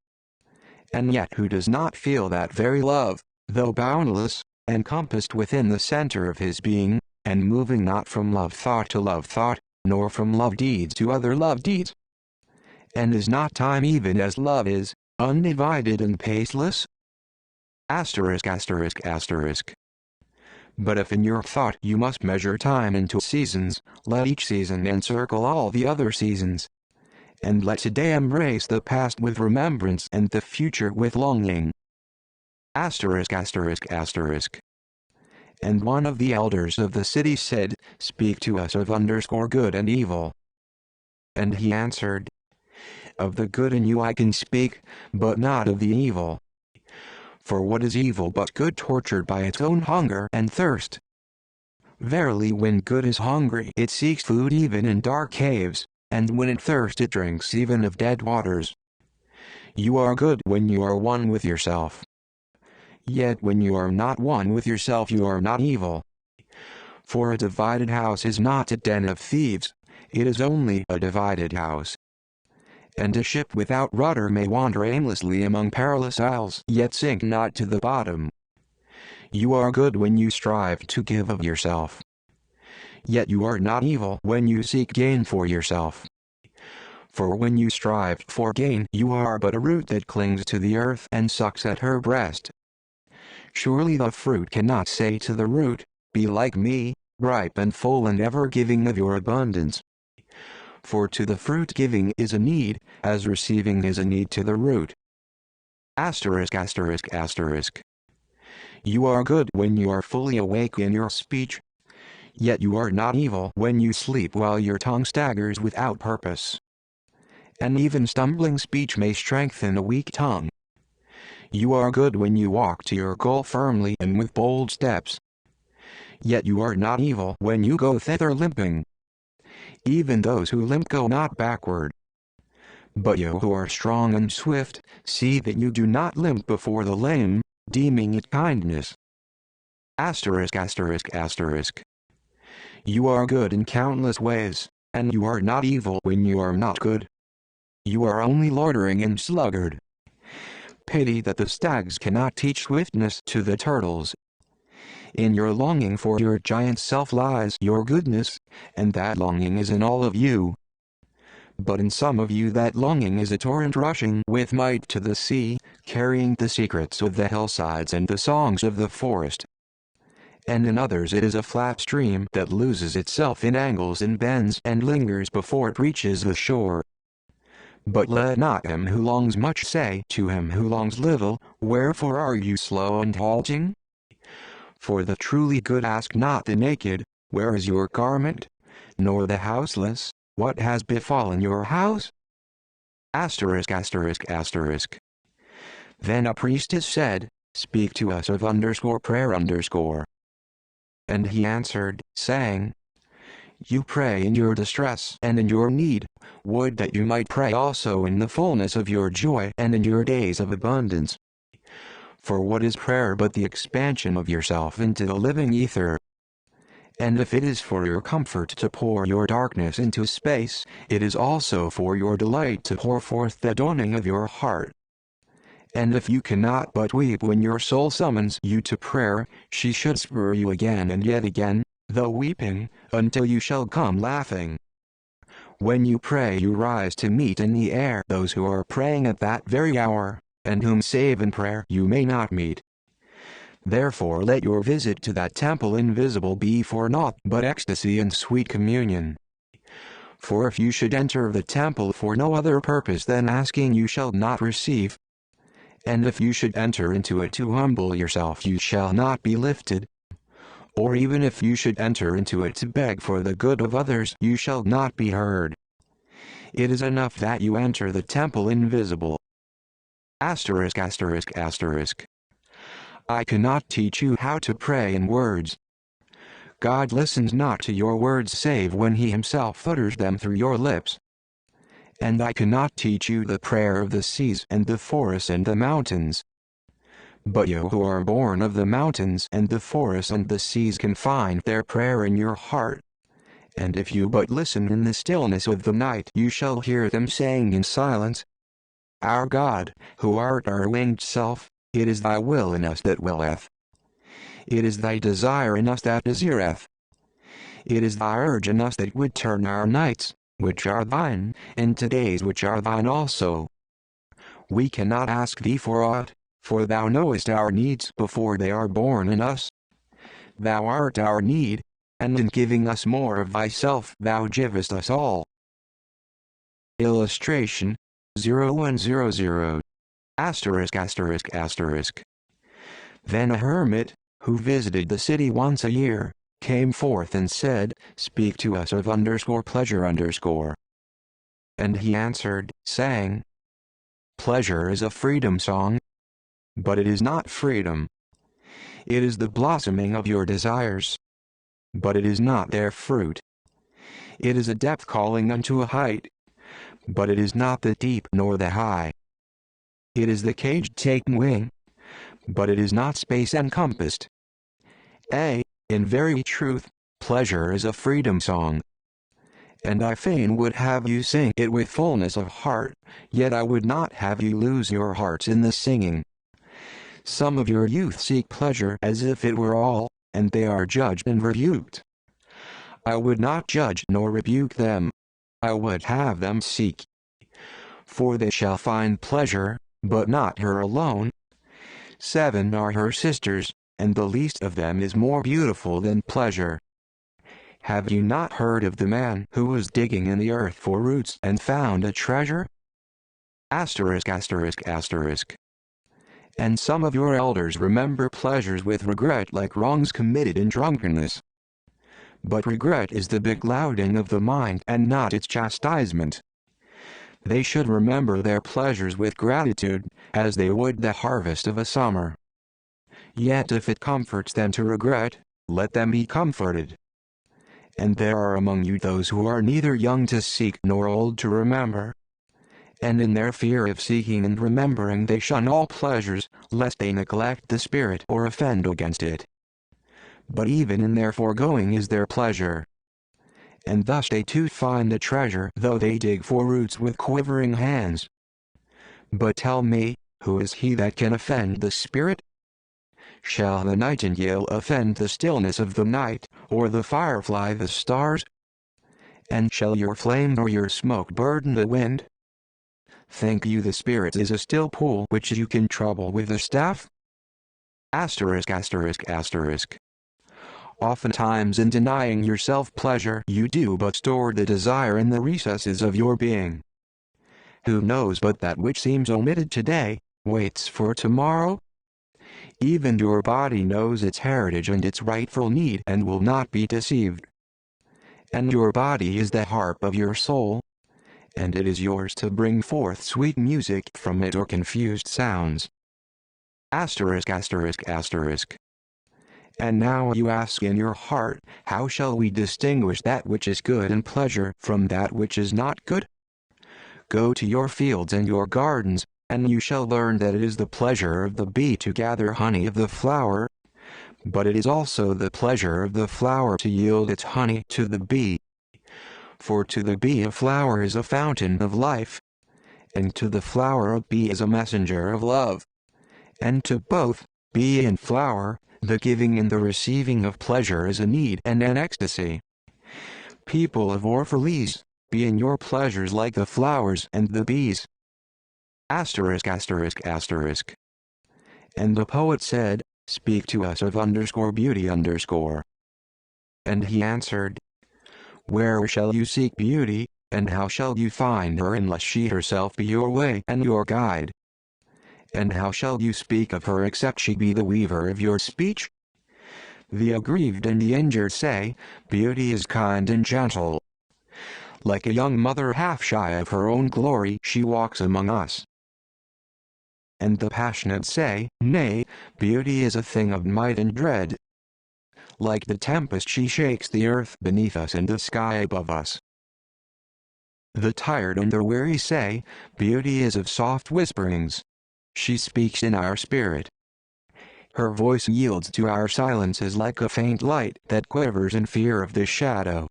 And yet who does not feel that very love, though boundless, encompassed within the center of his being, and moving not from love thought to love thought, nor from love deeds to other love deeds? And is not time even as love is, undivided and paceless? Asterisk asterisk asterisk. But if in your thought you must measure time into seasons, let each season encircle all the other seasons. And let today embrace the past with remembrance and the future with longing. Asterisk asterisk asterisk. And one of the elders of the city said, speak to us of good and evil. And he answered, of the good in you I can speak, but not of the evil. For what is evil but good tortured by its own hunger and thirst? Verily when good is hungry it seeks food even in dark caves, and when it thirsts it drinks even of dead waters. You are good when you are one with yourself. Yet when you are not one with yourself you are not evil. For a divided house is not a den of thieves, it is only a divided house. And a ship without rudder may wander aimlessly among perilous isles, yet sink not to the bottom. You are good when you strive to give of yourself. Yet you are not evil when you seek gain for yourself. For when you strive for gain, you are but a root that clings to the earth and sucks at her breast. Surely the fruit cannot say to the root, be like me, ripe and full and ever giving of your abundance. For to the fruit giving is a need, as receiving is a need to the root. Asterisk asterisk asterisk. You are good when you are fully awake in your speech. Yet you are not evil when you sleep while your tongue staggers without purpose. And even stumbling speech may strengthen a weak tongue. You are good when you walk to your goal firmly and with bold steps. Yet you are not evil when you go thither limping. Even those who limp go not backward. But you who are strong and swift, see that you do not limp before the lame, deeming it kindness. Asterisk asterisk asterisk. You are good in countless ways, and you are not evil when you are not good. You are only loitering and sluggard. Pity that the stags cannot teach swiftness to the turtles. In your longing for your giant self lies your goodness, and that longing is in all of you. But in some of you that longing is a torrent rushing with might to the sea, carrying the secrets of the hillsides and the songs of the forest. And in others it is a flat stream that loses itself in angles and bends and lingers before it reaches the shore. But let not him who longs much say to him who longs little, wherefore are you slow and halting? For the truly good ask not the naked, where is your garment? Nor the houseless, what has befallen your house? Asterisk asterisk asterisk. Then a priestess said, speak to us of prayer. And he answered, saying, you pray in your distress and in your need, would that you might pray also in the fullness of your joy and in your days of abundance. For what is prayer but the expansion of yourself into the living ether? And if it is for your comfort to pour your darkness into space, it is also for your delight to pour forth the dawning of your heart. And if you cannot but weep when your soul summons you to prayer, she should spur you again and yet again, though weeping, until you shall come laughing. When you pray you rise to meet in the air those who are praying at that very hour, and whom save in prayer you may not meet. Therefore let your visit to that temple invisible be for naught but ecstasy and sweet communion. For if you should enter the temple for no other purpose than asking, you shall not receive. And if you should enter into it to humble yourself, you shall not be lifted. Or even if you should enter into it to beg for the good of others, you shall not be heard. It is enough that you enter the temple invisible. Asterisk asterisk asterisk. I cannot teach you how to pray in words. God listens not to your words save when He Himself utters them through your lips. And I cannot teach you the prayer of the seas and the forests and the mountains. But you who are born of the mountains and the forests and the seas can find their prayer in your heart. And if you but listen in the stillness of the night, you shall hear them saying in silence, Our God, who art our winged self, it is thy will in us that willeth. It is thy desire in us that desireth. It is thy urge in us that would turn our nights, which are thine, into days which are thine also. We cannot ask thee for aught, for thou knowest our needs before they are born in us. Thou art our need, and in giving us more of thyself thou givest us all. Illustration 0100 asterisk asterisk asterisk. Then a hermit, who visited the city once a year, came forth and said, Speak to us of pleasure. And he answered, saying, Pleasure is a freedom song. But it is not freedom. It is the blossoming of your desires. But it is not their fruit. It is a depth calling unto a height. But it is not the deep nor the high. It is the cage taking wing. But it is not space encompassed. In very truth, pleasure is a freedom song. And I fain would have you sing it with fullness of heart, yet I would not have you lose your hearts in the singing. Some of your youth seek pleasure as if it were all, and they are judged and rebuked. I would not judge nor rebuke them. I would have them seek. For they shall find pleasure, but not her alone. 7 are her sisters, and the least of them is more beautiful than pleasure. Have you not heard of the man who was digging in the earth for roots and found a treasure? Asterisk asterisk asterisk. And some of your elders remember pleasures with regret like wrongs committed in drunkenness. But regret is the beclouding of the mind and not its chastisement. They should remember their pleasures with gratitude, as they would the harvest of a summer. Yet if it comforts them to regret, let them be comforted. And there are among you those who are neither young to seek nor old to remember. And in their fear of seeking and remembering they shun all pleasures, lest they neglect the spirit or offend against it. But even in their foregoing is their pleasure. And thus they too find the treasure, though they dig for roots with quivering hands. But tell me, who is he that can offend the spirit? Shall the nightingale offend the stillness of the night, or the firefly the stars? And shall your flame or your smoke burden the wind? Think you the spirit is a still pool which you can trouble with a staff? Asterisk asterisk asterisk. Oftentimes in denying yourself pleasure you do but store the desire in the recesses of your being. Who knows but that which seems omitted today, waits for tomorrow? Even your body knows its heritage and its rightful need and will not be deceived. And your body is the harp of your soul, and it is yours to bring forth sweet music from it or confused sounds. Asterisk asterisk asterisk. And now you ask in your heart, how shall we distinguish that which is good and pleasure from that which is not good? Go to your fields and your gardens, and you shall learn that it is the pleasure of the bee to gather honey of the flower, but it is also the pleasure of the flower to yield its honey to the bee. For to the bee a flower is a fountain of life, and to the flower a bee is a messenger of love. And to both, bee and flower, the giving and the receiving of pleasure is a need and an ecstasy. People of Orphalese, be in your pleasures like the flowers and the bees. Asterisk asterisk asterisk. And the poet said, speak to us of beauty underscore. And he answered, where shall you seek beauty, and how shall you find her unless she herself be your way and your guide? And how shall you speak of her except she be the weaver of your speech? The aggrieved and the injured say, beauty is kind and gentle. Like a young mother half shy of her own glory she walks among us. And the passionate say, nay, beauty is a thing of might and dread. Like the tempest she shakes the earth beneath us and the sky above us. The tired and the weary say, beauty is of soft whisperings. She speaks in our spirit. Her voice yields to our silences like a faint light that quivers in fear of the shadow.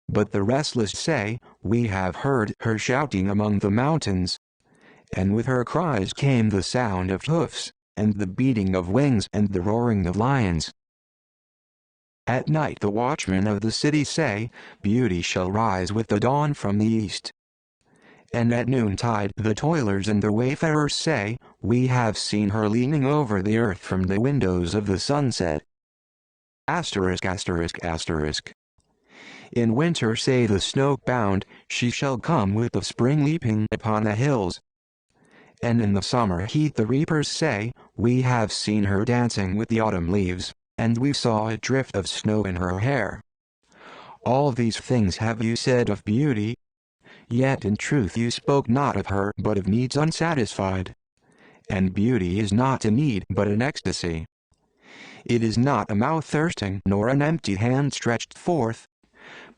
But the restless say, we have heard her shouting among the mountains. And with her cries came the sound of hoofs, and the beating of wings and the roaring of lions. At night the watchmen of the city say, beauty shall rise with the dawn from the east. And at noontide the toilers and the wayfarers say, we have seen her leaning over the earth from the windows of the sunset. Asterisk asterisk asterisk. In winter say the snow-bound, she shall come with the spring leaping upon the hills. And in the summer heat the reapers say, we have seen her dancing with the autumn leaves, and we saw a drift of snow in her hair. All these things have you said of beauty, yet in truth you spoke not of her but of needs unsatisfied. And beauty is not a need but an ecstasy. It is not a mouth thirsting nor an empty hand stretched forth,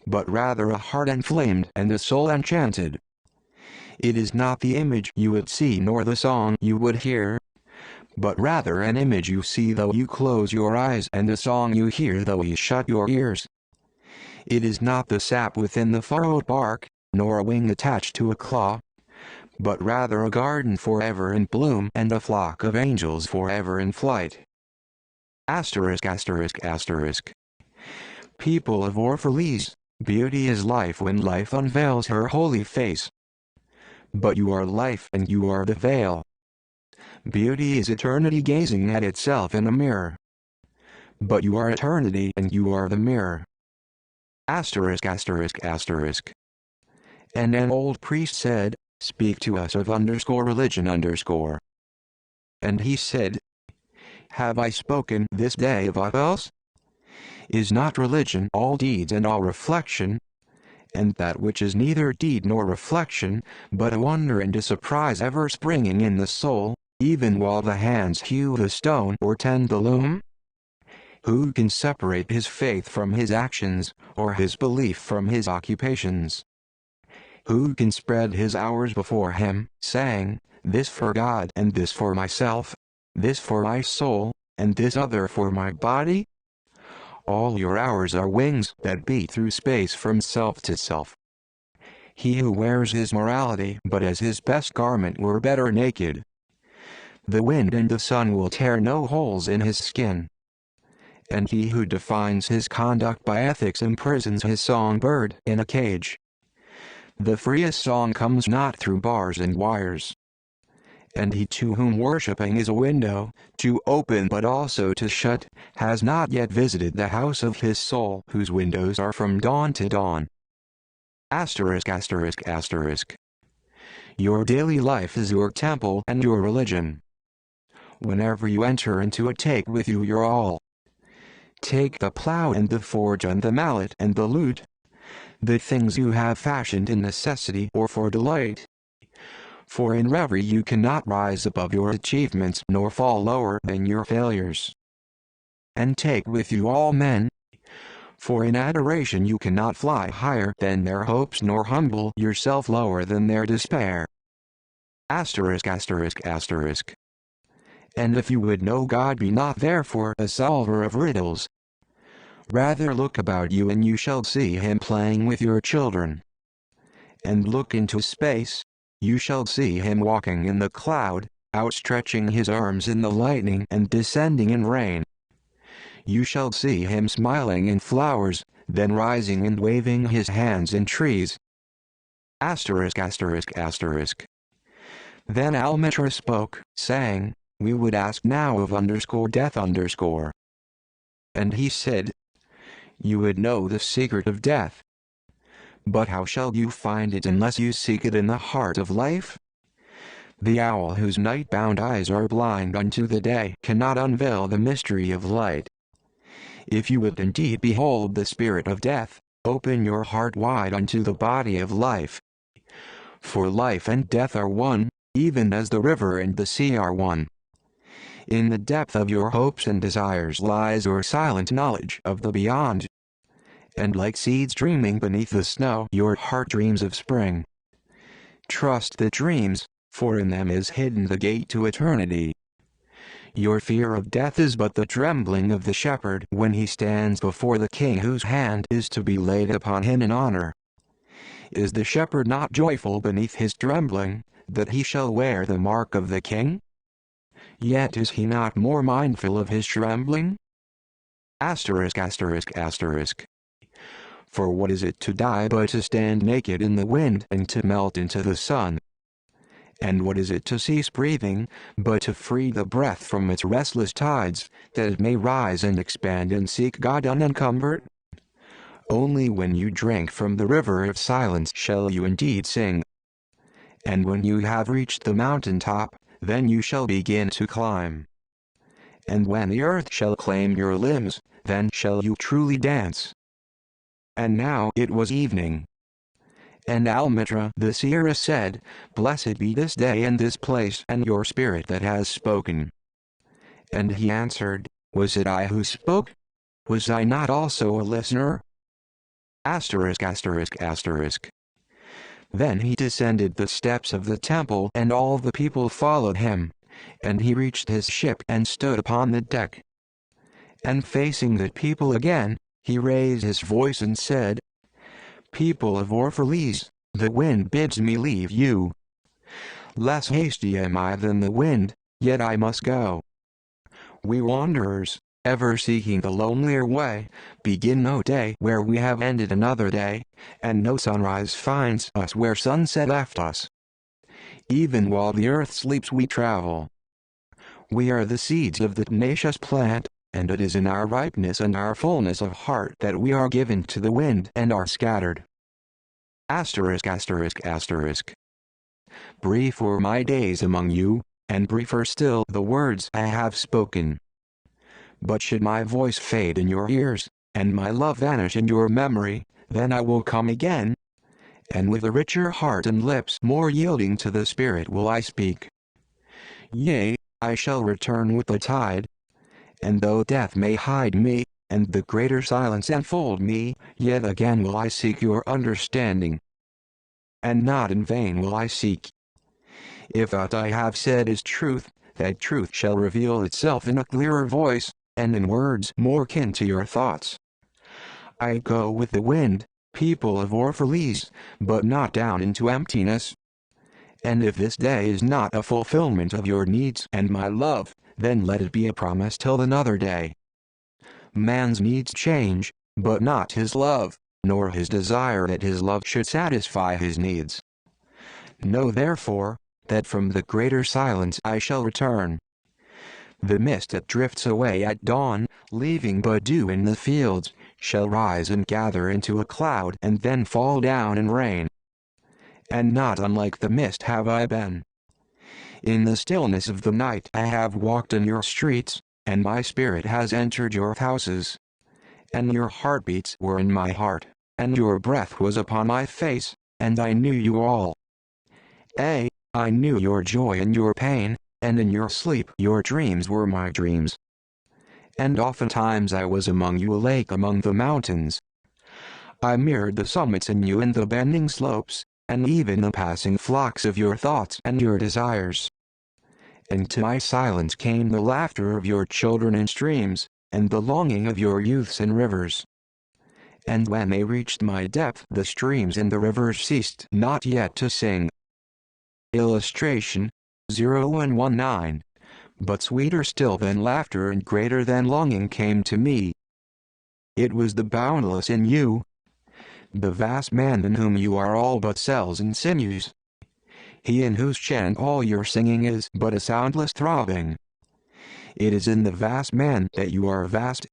but rather a heart inflamed and a soul enchanted. It is not the image you would see nor the song you would hear, but rather an image you see though you close your eyes and a song you hear though you shut your ears. It is not the sap within the furrowed bark, nor a wing attached to a claw, but rather a garden forever in bloom and a flock of angels forever in flight. Asterisk asterisk asterisk. People of Orphalese, beauty is life when life unveils her holy face. But you are life and you are the veil. Beauty is eternity gazing at itself in a mirror. But you are eternity and you are the mirror. Asterisk asterisk asterisk. And an old priest said, speak to us of religion underscore. And he said, have I spoken this day of aught else? Is not religion all deeds and all reflection? And that which is neither deed nor reflection, but a wonder and a surprise ever springing in the soul, even while the hands hew the stone or tend the loom? Who can separate his faith from his actions, or his belief from his occupations? Who can spread his hours before him, saying, this for God and this for myself, this for my soul, and this other for my body? All your hours are wings that beat through space from self to self. He who wears his morality but as his best garment were better naked. The wind and the sun will tear no holes in his skin. And he who defines his conduct by ethics imprisons his songbird in a cage. The freest song comes not through bars and wires. And he to whom worshipping is a window, to open but also to shut, has not yet visited the house of his soul whose windows are from dawn to dawn. Asterisk asterisk asterisk. Your daily life is your temple and your religion. Whenever you enter into it, take with you your all. Take the plow and the forge and the mallet and the lute, the things you have fashioned in necessity or for delight. For in reverie you cannot rise above your achievements nor fall lower than your failures. And take with you all men, for in adoration you cannot fly higher than their hopes nor humble yourself lower than their despair. Asterisk asterisk asterisk. And if you would know God, be not therefore a solver of riddles. Rather look about you and you shall see him playing with your children. And look into space, you shall see him walking in the cloud, outstretching his arms in the lightning and descending in rain. You shall see him smiling in flowers, then rising and waving his hands in trees. Asterisk asterisk asterisk. Then Almitra spoke, saying, we would ask now of death . And he said, you would know the secret of death. But how shall you find it unless you seek it in the heart of life? The owl whose night-bound eyes are blind unto the day cannot unveil the mystery of light. If you would indeed behold the spirit of death, open your heart wide unto the body of life. For life and death are one, even as the river and the sea are one. In the depth of your hopes and desires lies your silent knowledge of the beyond. And like seeds dreaming beneath the snow, your heart dreams of spring. Trust the dreams, for in them is hidden the gate to eternity. Your fear of death is but the trembling of the shepherd when he stands before the king whose hand is to be laid upon him in honor. Is the shepherd not joyful beneath his trembling, that he shall wear the mark of the king? Yet is he not more mindful of his trembling? Asterisk asterisk asterisk. For what is it to die but to stand naked in the wind and to melt into the sun? And what is it to cease breathing, but to free the breath from its restless tides, that it may rise and expand and seek God unencumbered? Only when you drink from the river of silence shall you indeed sing. And when you have reached the mountain top, then you shall begin to climb. And when the earth shall claim your limbs, then shall you truly dance. And now it was evening. And Almitra the seeress said, blessed be this day and this place and your spirit that has spoken. And he answered, was it I who spoke? Was I not also a listener? Asterisk asterisk asterisk. Then he descended the steps of the temple and all the people followed him, and he reached his ship and stood upon the deck. And facing the people again, he raised his voice and said, people of Orphalese, the wind bids me leave you. Less hasty am I than the wind, yet I must go. We wanderers, ever seeking the lonelier way, begin no day where we have ended another day, and no sunrise finds us where sunset left us. Even while the earth sleeps we travel. We are the seeds of the tenacious plant, and it is in our ripeness and our fullness of heart that we are given to the wind and are scattered. Asterisk asterisk asterisk. Brief were my days among you, and briefer still the words I have spoken. But should my voice fade in your ears, and my love vanish in your memory, then I will come again, and with a richer heart and lips more yielding to the Spirit will I speak. Yea, I shall return with the tide. And though death may hide me, and the greater silence enfold me, yet again will I seek your understanding. And not in vain will I seek. If aught I have said is truth, that truth shall reveal itself in a clearer voice, and in words more kin to your thoughts. I go with the wind, people of Orphalese, but not down into emptiness. And if this day is not a fulfillment of your needs and my love, then let it be a promise till another day. Man's needs change, but not his love, nor his desire that his love should satisfy his needs. Know therefore, that from the greater silence I shall return. The mist that drifts away at dawn, leaving but dew in the fields, shall rise and gather into a cloud and then fall down in rain. And not unlike the mist have I been. In the stillness of the night I have walked in your streets, and my spirit has entered your houses. And your heartbeats were in my heart, and your breath was upon my face, and I knew you all. I knew your joy and your pain, and in your sleep your dreams were my dreams. And oftentimes I was among you awake among the mountains. I mirrored the summits in you and the bending slopes, and even the passing flocks of your thoughts and your desires. and to my silence came the laughter of your children in streams, and the longing of your youths in rivers. And when they reached my depth, the streams and the rivers ceased not yet to sing. Illustration 0119. But sweeter still than laughter and greater than longing came to me. It was the boundless in you, the vast man in whom you are all but cells and sinews. He in whose chant all your singing is but a soundless throbbing. It is in the vast man that you are vast,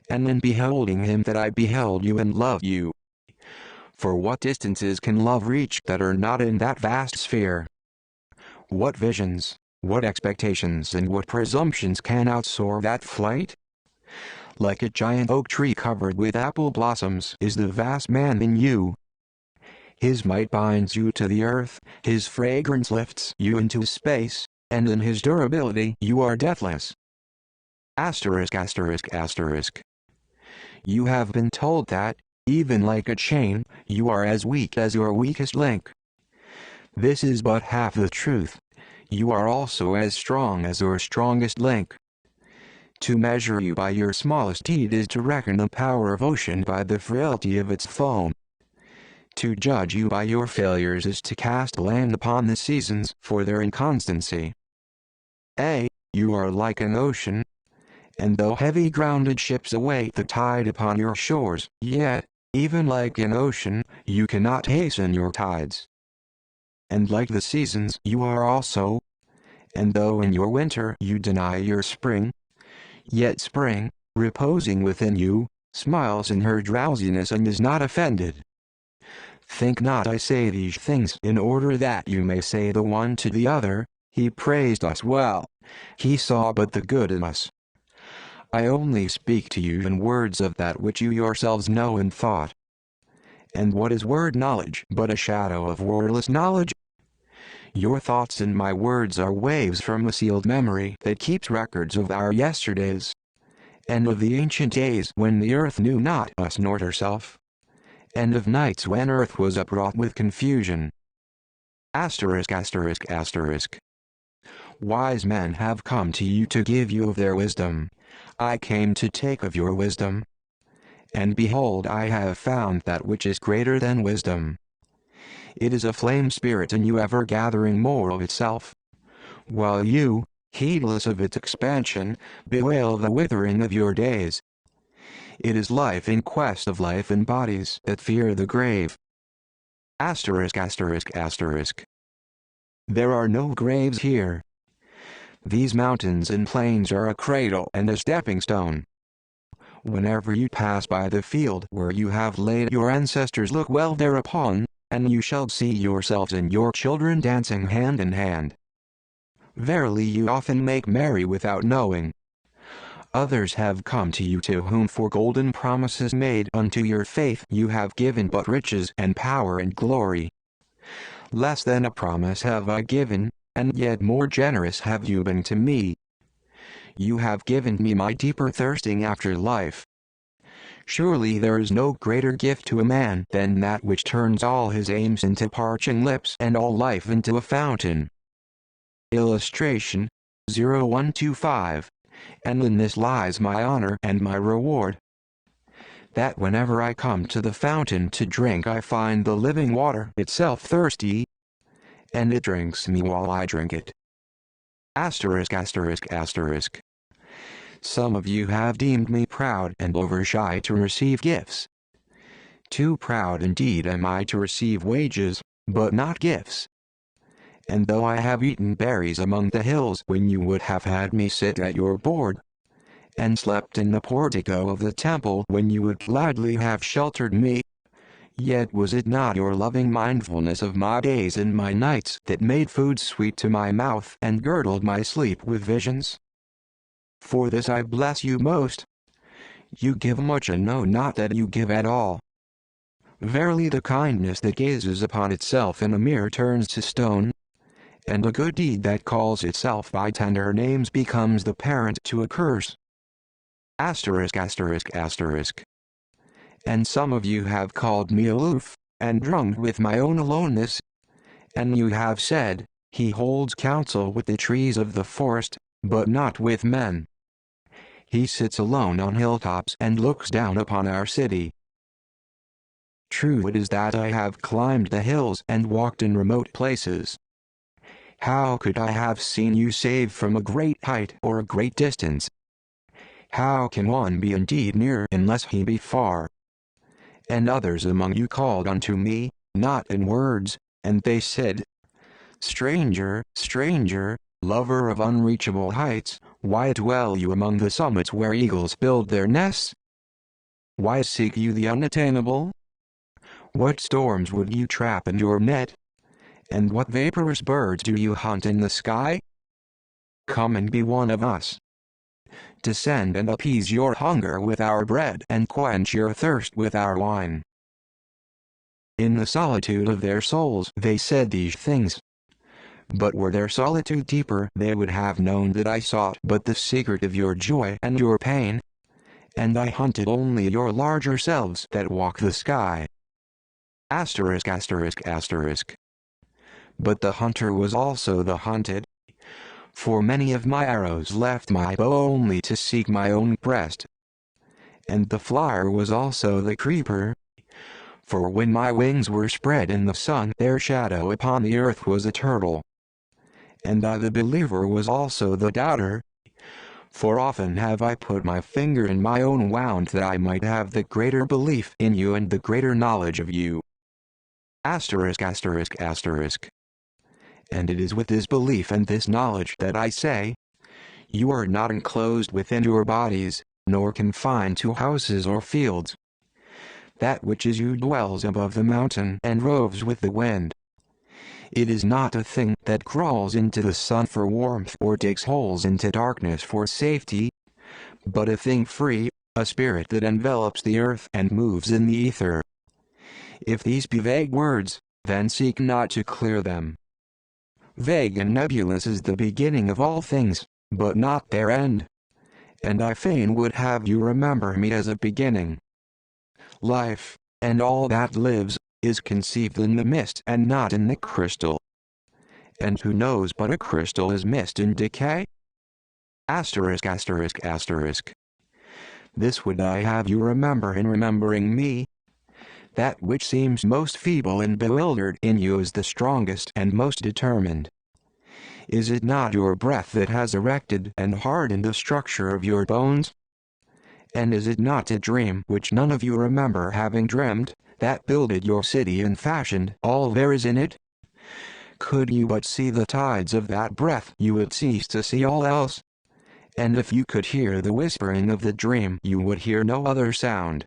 and in beholding him that I beheld you and loved you. For what distances can love reach that are not in that vast sphere? What visions, what expectations and what presumptions can outsoar that flight? Like a giant oak tree covered with apple blossoms is the vast man in you. His might binds you to the earth, his fragrance lifts you into space, and in his durability you are deathless. Asterisk asterisk asterisk. You have been told that, even like a chain, you are as weak as your weakest link. This is but half the truth. You are also as strong as your strongest link. To measure you by your smallest deed is to reckon the power of ocean by the frailty of its foam. To judge you by your failures is to cast blame upon the seasons for their inconstancy. You are like an ocean, and though heavy-grounded ships await the tide upon your shores, yet, even like an ocean, you cannot hasten your tides. And like the seasons you are also, and though in your winter you deny your spring, yet spring, reposing within you, smiles in her drowsiness and is not offended. Think not I say these things in order that you may say the one to the other, he praised us well, he saw but the good in us. I only speak to you in words of that which you yourselves know in thought. And what is word knowledge but a shadow of wordless knowledge? Your thoughts and my words are waves from a sealed memory that keeps records of our yesterdays, and of the ancient days when the earth knew not us nor herself, and of nights when earth was upwrought with confusion. Asterisk asterisk asterisk. Wise men have come to you to give you of their wisdom. I came to take of your wisdom. And behold, I have found that which is greater than wisdom. It is a flame spirit in you ever gathering more of itself, while you, heedless of its expansion, bewail the withering of your days. It is life in quest of life in bodies that fear the grave. Asterisk asterisk asterisk. There are no graves here. These mountains and plains are a cradle and a stepping stone. Whenever you pass by the field where you have laid your ancestors, look well thereupon, and you shall see yourselves and your children dancing hand in hand. Verily you often make merry without knowing. Others have come to you to whom for golden promises made unto your faith you have given but riches and power and glory. Less than a promise have I given, and yet more generous have you been to me. You have given me my deeper thirsting after life. Surely there is no greater gift to a man than that which turns all his aims into parching lips and all life into a fountain. Illustration 0125. And in this lies my honor and my reward. That whenever I come to the fountain to drink I find the living water itself thirsty, and it drinks me while I drink it. Asterisk asterisk asterisk. Some of you have deemed me proud and overshy to receive gifts. Too proud indeed am I to receive wages, but not gifts. And though I have eaten berries among the hills when you would have had me sit at your board, and slept in the portico of the temple when you would gladly have sheltered me, yet was it not your loving mindfulness of my days and my nights that made food sweet to my mouth and girdled my sleep with visions? For this I bless you most. You give much and know not that you give at all. Verily the kindness that gazes upon itself in a mirror turns to stone, and a good deed that calls itself by tender names becomes the parent to a curse. Asterisk asterisk asterisk. And some of you have called me aloof, and drunk with my own aloneness, and you have said, He holds counsel with the trees of the forest, but not with men. He sits alone on hilltops and looks down upon our city. True it is that I have climbed the hills and walked in remote places. How could I have seen you save from a great height or a great distance? How can one be indeed near unless he be far? And others among you called unto me, not in words, and they said, Stranger, stranger, lover of unreachable heights, why dwell you among the summits where eagles build their nests? Why seek you the unattainable? What storms would you trap in your net? And what vaporous birds do you hunt in the sky? Come and be one of us. Descend and appease your hunger with our bread and quench your thirst with our wine. In the solitude of their souls they said these things. But were their solitude deeper, they would have known that I sought but the secret of your joy and your pain, and I hunted only your larger selves that walk the sky. Asterisk asterisk asterisk. But the hunter was also the hunted, for many of my arrows left my bow only to seek my own breast. And the flyer was also the creeper, for when my wings were spread in the sun their shadow upon the earth was a turtle. And I the believer was also the doubter, for often have I put my finger in my own wound that I might have the greater belief in you and the greater knowledge of you. Asterisk asterisk asterisk. And it is with this belief and this knowledge that I say, you are not enclosed within your bodies, nor confined to houses or fields. That which is you dwells above the mountain and roves with the wind. It is not a thing that crawls into the sun for warmth or digs holes into darkness for safety, but a thing free, a spirit that envelops the earth and moves in the ether. If these be vague words, then seek not to clear them. Vague and nebulous is the beginning of all things, but not their end. And I fain would have you remember me as a beginning. Life, and all that lives, is conceived in the mist and not in the crystal. And who knows but a crystal is mist in decay? Asterisk asterisk asterisk. This would I have you remember in remembering me. That which seems most feeble and bewildered in you is the strongest and most determined. Is it not your breath that has erected and hardened the structure of your bones? And is it not a dream which none of you remember having dreamed, that builded your city and fashioned all there is in it? Could you but see the tides of that breath you would cease to see all else. And if you could hear the whispering of the dream you would hear no other sound.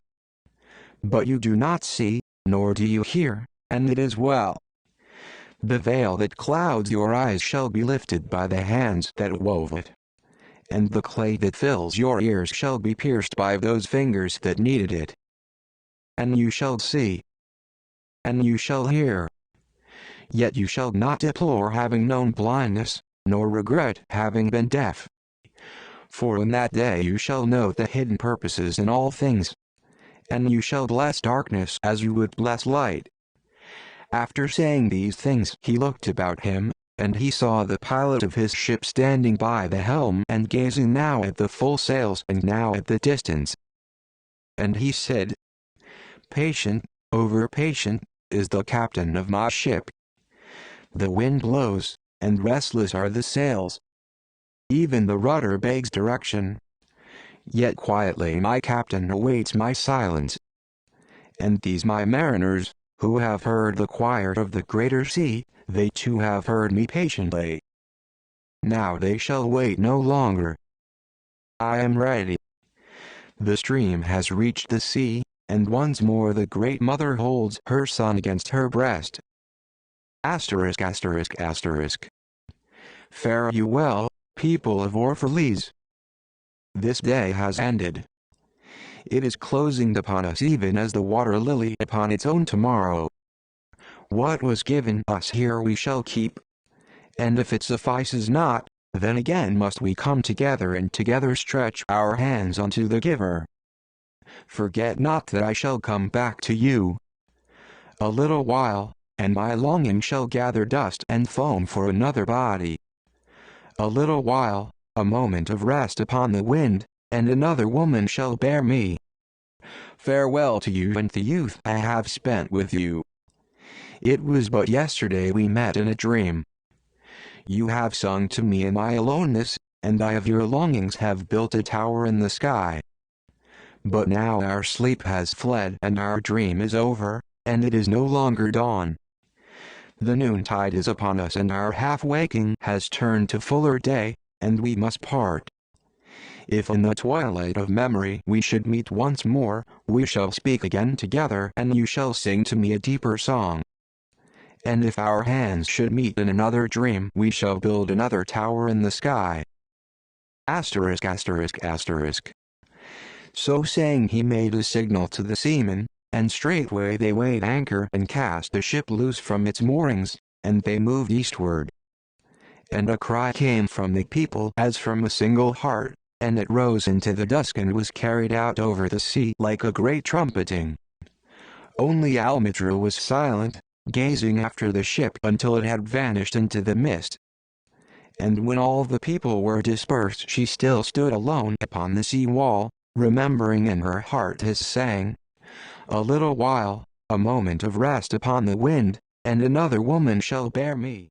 But you do not see, nor do you hear, and it is well. The veil that clouds your eyes shall be lifted by the hands that wove it. And the clay that fills your ears shall be pierced by those fingers that kneaded it. And you shall see. And you shall hear. Yet you shall not deplore having known blindness, nor regret having been deaf. For in that day you shall know the hidden purposes in all things. And you shall bless darkness as you would bless light. After saying these things he looked about him, and he saw the pilot of his ship standing by the helm and gazing now at the full sails and now at the distance. And he said, Patient, over patient, is the captain of my ship. The wind blows, and restless are the sails. Even the rudder begs direction. Yet quietly my captain awaits my silence. And these my mariners, who have heard the quiet of the greater sea, they too have heard me patiently. Now they shall wait no longer. I am ready. The stream has reached the sea, and once more the great mother holds her son against her breast. Asterisk asterisk asterisk. Fare you well, people of Orphalese. This day has ended. It is closing upon us even as the water lily upon its own tomorrow. What was given us here we shall keep. And if it suffices not, then again must we come together and together stretch our hands unto the giver. Forget not that I shall come back to you. A little while, and my longing shall gather dust and foam for another body. A little while, a moment of rest upon the wind, and another woman shall bear me. Farewell to you and the youth I have spent with you. It was but yesterday we met in a dream. You have sung to me in my aloneness, and I of your longings have built a tower in the sky. But now our sleep has fled and our dream is over, and it is no longer dawn. The noontide is upon us and our half-waking has turned to fuller day, and we must part. If in the twilight of memory we should meet once more, we shall speak again together and you shall sing to me a deeper song. And if our hands should meet in another dream, we shall build another tower in the sky. Asterisk asterisk asterisk. So saying he made a signal to the seamen, and straightway they weighed anchor and cast the ship loose from its moorings, and they moved eastward. And a cry came from the people as from a single heart, and it rose into the dusk and was carried out over the sea like a great trumpeting. Only Almitra was silent, gazing after the ship until it had vanished into the mist. And when all the people were dispersed she still stood alone upon the sea wall, remembering in her heart his saying, "A little while, a moment of rest upon the wind, and another woman shall bear me."